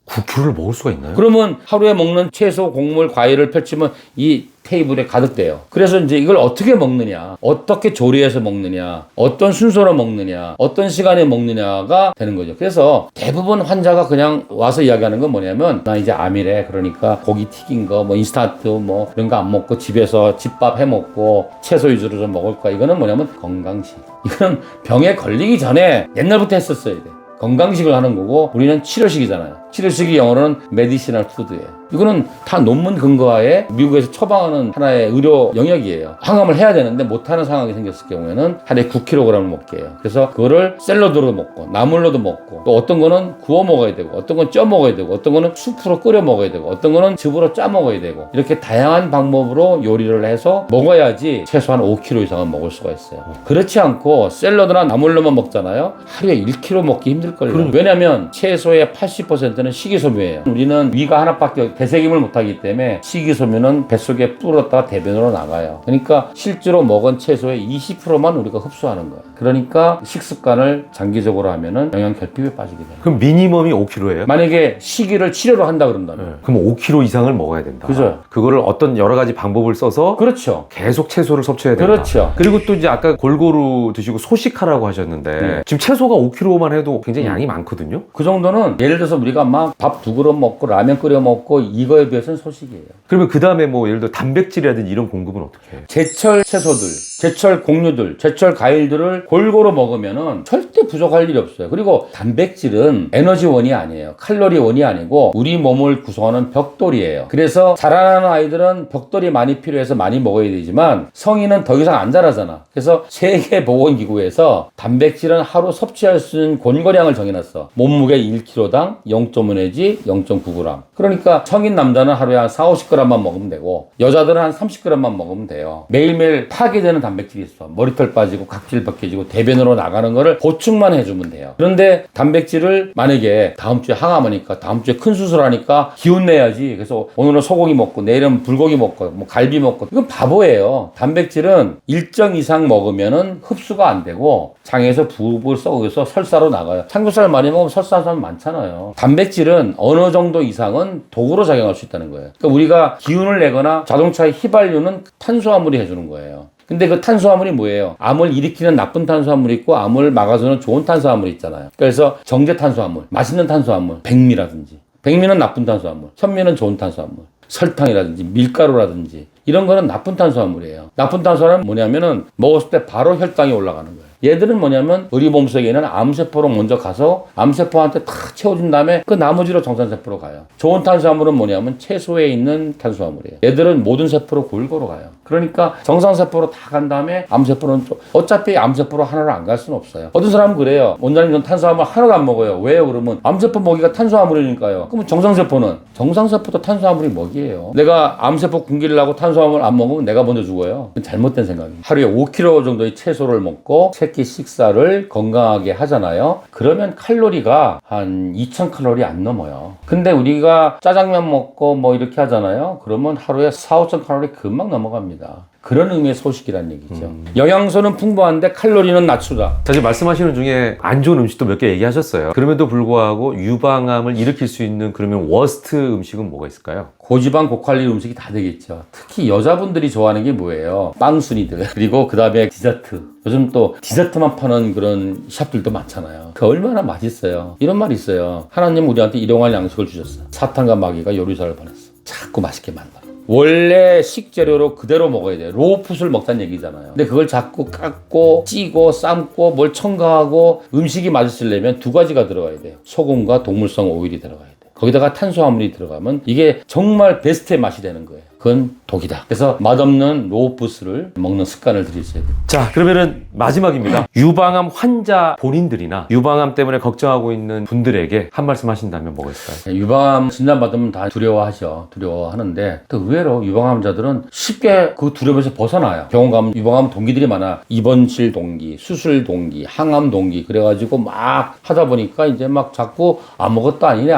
9kg를 먹을 수가 있나요? 그러면 하루에 먹는 채소, 곡물, 과일을 펼치면 이 테이블에 가득돼요. 그래서 이제 이걸 어떻게 먹느냐, 어떻게 조리해서 먹느냐, 어떤 순서로 먹느냐, 어떤 시간에 먹느냐가 되는 거죠. 그래서 대부분 환자가 그냥 와서 이야기하는 건 뭐냐면 나 이제 암이래. 그러니까 고기 튀긴 거, 뭐 인스턴트 뭐 이런 거 안 먹고 집에서 집밥 해 먹고 채소 위주로 좀 먹을 거야. 이거는 뭐냐면 건강식. 이거는 병에 걸리기 전에 옛날부터 했었어야 돼. 건강식을 하는 거고 우리는 치료식이잖아요. 치료식이 영어로는 메디시널 푸드예요. 이거는 다 논문 근거하에 미국에서 처방하는 하나의 의료 영역이에요. 항암을 해야 되는데 못하는 상황이 생겼을 경우에는 하루에 9kg을 먹게 해요. 그래서 그거를 샐러드로 먹고 나물로도 먹고 또 어떤 거는 구워 먹어야 되고 어떤 건 쪄 먹어야 되고 어떤 거는 수프로 끓여 먹어야 되고 어떤 거는 즙으로 짜 먹어야 되고 이렇게 다양한 방법으로 요리를 해서 먹어야지 최소한 5kg 이상은 먹을 수가 있어요. 그렇지 않고 샐러드나 나물로만 먹잖아요. 하루에 1kg 먹기 힘들걸요. 왜냐하면 채소의 80%는 식이섬유예요. 우리는 위가 하나밖에 되새김을 못하기 때문에 식이섬유는 뱃속에 불었다가 대변으로 나가요. 그러니까 실제로 먹은 채소의 20%만 우리가 흡수하는 거예요. 그러니까 식습관을 장기적으로 하면은 영양 결핍에 빠지게 돼요. 그럼 미니멈이 5kg예요? 만약에 식이를 치료로 한다 그런다면 그럼 5kg 이상을 먹어야 된다. 그죠. 그거를 어떤 여러 가지 방법을 써서 그렇죠. 계속 채소를 섭취해야 된다. 그렇죠. 그리고 또 이제 아까 골고루 드시고 소식하라고 하셨는데 지금 채소가 5kg만 해도 굉장히 양이 많거든요. 그 정도는 예를 들어서 우리가 막 밥 2그릇 먹고 라면 끓여 먹고 이거에 비해서는 소식이에요. 그러면 그 다음에 뭐 예를 들어 단백질이라든지 이런 공급은 어떻게 해요? 제철 채소들, 제철 곡류들, 제철 과일들을 골고루 먹으면은 절대 부족할 일이 없어요. 그리고 단백질은 에너지원이 아니에요. 칼로리원이 아니고 우리 몸을 구성하는 벽돌이에요. 그래서 자라나는 아이들은 벽돌이 많이 필요해서 많이 먹어야 되지만 성인은 더 이상 안 자라잖아. 그래서 세계보건기구에서 단백질은 하루 섭취할 수 있는 권고량을 정해놨어. 몸무게 1kg당 0.5 내지 0.9g. 그러니까 성인 남자는 하루에 한 4, 50g만 먹으면 되고 여자들은 한 30g만 먹으면 돼요. 매일매일 파괴되는 단백질이 있어. 머리털 빠지고 각질 벗겨지고 대변으로 나가는 거를 보충만 해주면 돼요. 그런데 단백질을 만약에 다음 주에 항암하니까 다음 주에 큰 수술하니까 기운 내야지. 그래서 오늘은 소고기 먹고 내일은 불고기 먹고 뭐 갈비 먹고 이건 바보예요. 단백질은 일정 이상 먹으면은 흡수가 안 되고 장에서 부글 썩어서 설사로 나가요. 삼겹살 많이 먹으면 설사하는 사람 많잖아요. 단백질은 어느 정도 이상은 독으로 작용할 수 있다는 거예요. 그러니까 우리가 기운을 내거나 자동차의 휘발유는 탄수화물이 해주는 거예요. 근데 그 탄수화물이 뭐예요? 암을 일으키는 나쁜 탄수화물이 있고 암을 막아주는 좋은 탄수화물이 있잖아요. 그래서 정제 탄수화물, 맛있는 탄수화물, 백미라든지 백미는 나쁜 탄수화물, 현미는 좋은 탄수화물, 설탕이라든지 밀가루라든지 이런 거는 나쁜 탄수화물이에요. 나쁜 탄수화물은 뭐냐면은 먹었을 때 바로 혈당이 올라가는 거예요. 얘들은 뭐냐면 우리 몸속에 있는 암세포로 먼저 가서 암세포한테 탁 채워준 다음에 그 나머지로 정상세포로 가요. 좋은 탄수화물은 뭐냐면 채소에 있는 탄수화물이에요. 얘들은 모든 세포로 골고루 가요. 그러니까 정상세포로 다 간 다음에 암세포는 어차피 암세포로 하나로 안 갈 수는 없어요. 어떤 사람은 그래요. 원장님 전 탄수화물 하나도 안 먹어요. 왜요? 그러면 암세포 먹이가 탄수화물이니까요. 그러면 정상세포는? 정상세포도 탄수화물이 먹이에요. 내가 암세포 굶기려고 탄수화물 안 먹으면 내가 먼저 죽어요. 잘못된 생각이에요. 하루에 5kg 정도의 채소를 먹고 새끼 식사를 건강하게 하잖아요. 그러면 칼로리가 한 2000칼로리 안 넘어요. 근데 우리가 짜장면 먹고 뭐 이렇게 하잖아요. 그러면 하루에 4, 5000칼로리 금방 넘어갑니다. 그런 의미의 소식이라는 얘기죠. 영양소는 풍부한데 칼로리는 낮추다. 사실 말씀하시는 중에 안 좋은 음식도 몇 개 얘기하셨어요. 그럼에도 불구하고 유방암을 일으킬 수 있는 그러면 워스트 음식은 뭐가 있을까요? 고지방 고칼로리 음식이 다 되겠죠. 특히 여자분들이 좋아하는 게 뭐예요? 빵순이들. 그리고 그 다음에 디저트. 요즘 또 디저트만 파는 그런 샵들도 많잖아요. 그 얼마나 맛있어요. 이런 말이 있어요. 하나님 우리한테 일용할 양식을 주셨어요. 사탄과 마귀가 요리사를 보냈어. 자꾸 맛있게 만들어. 원래 식재료로 그대로 먹어야 돼요. 로우풋을 먹자는 얘기잖아요. 근데 그걸 자꾸 깎고 찌고 삶고 뭘 첨가하고 음식이 맛있으려면 두 가지가 들어가야 돼요. 소금과 동물성 오일이 들어가야 돼요. 거기다가 탄수화물이 들어가면 이게 정말 베스트의 맛이 되는 거예요. 그건 독이다. 그래서 맛없는 로우푸스를 먹는 습관을 들이셔야 돼요. 자, 그러면은 마지막입니다. 유방암 환자 본인들이나 유방암 때문에 걱정하고 있는 분들에게 한 말씀 하신다면 뭐가 있을까요? 유방암 진단받으면 다 두려워하죠. 두려워하는데 또 의외로 유방암자들은 쉽게 그 두려움에서 벗어나요. 병원 가면 유방암 동기들이 많아. 입원실 동기, 수술 동기, 항암 동기 그래가지고 막 하다 보니까 이제 막 자꾸 아무것도 아니네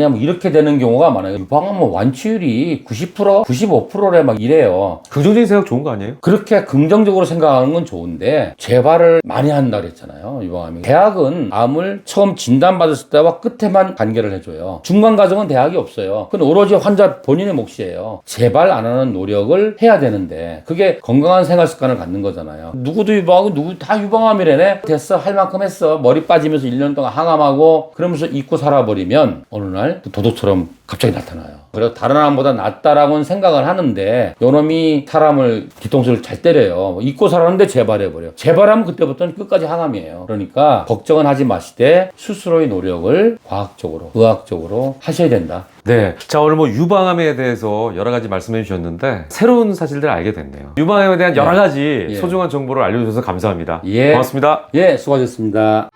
뭐 이렇게 되는 경우가 많아요. 유방암 완치율이 90%, 95%래 막 이래요. 긍정적인 생각 좋은 거 아니에요? 그렇게 긍정적으로 생각하는 건 좋은데 재발을 많이 한다 그랬잖아요. 유방암이. 대학은 암을 처음 진단받았을 때와 끝에만 관계를 해줘요. 중간 과정은 대학이 없어요. 그건 오로지 환자 본인의 몫이에요. 재발 안 하는 노력을 해야 되는데 그게 건강한 생활 습관을 갖는 거잖아요. 누구도 유방암, 누구 다 유방암이래네. 됐어, 할 만큼 했어. 머리 빠지면서 1년 동안 항암하고 그러면서 잊고 살아버리면 어느 날 도둑처럼 갑자기 나타나요. 그래서 다른 암보다 낫다라고는 생각을 하는데 요놈이 사람을 뒤통수를 잘 때려요. 잊고 살았는데 재발해버려. 재발하면 그때부터는 끝까지 항암이에요. 그러니까 걱정은 하지 마시되 스스로의 노력을 과학적으로, 의학적으로 하셔야 된다. 네. 자, 오늘 뭐 유방암에 대해서 여러 가지 말씀해 주셨는데 새로운 사실들을 알게 됐네요. 유방암에 대한 여러 가지 예. 소중한 정보를 알려주셔서 감사합니다. 예. 고맙습니다. 예, 수고하셨습니다.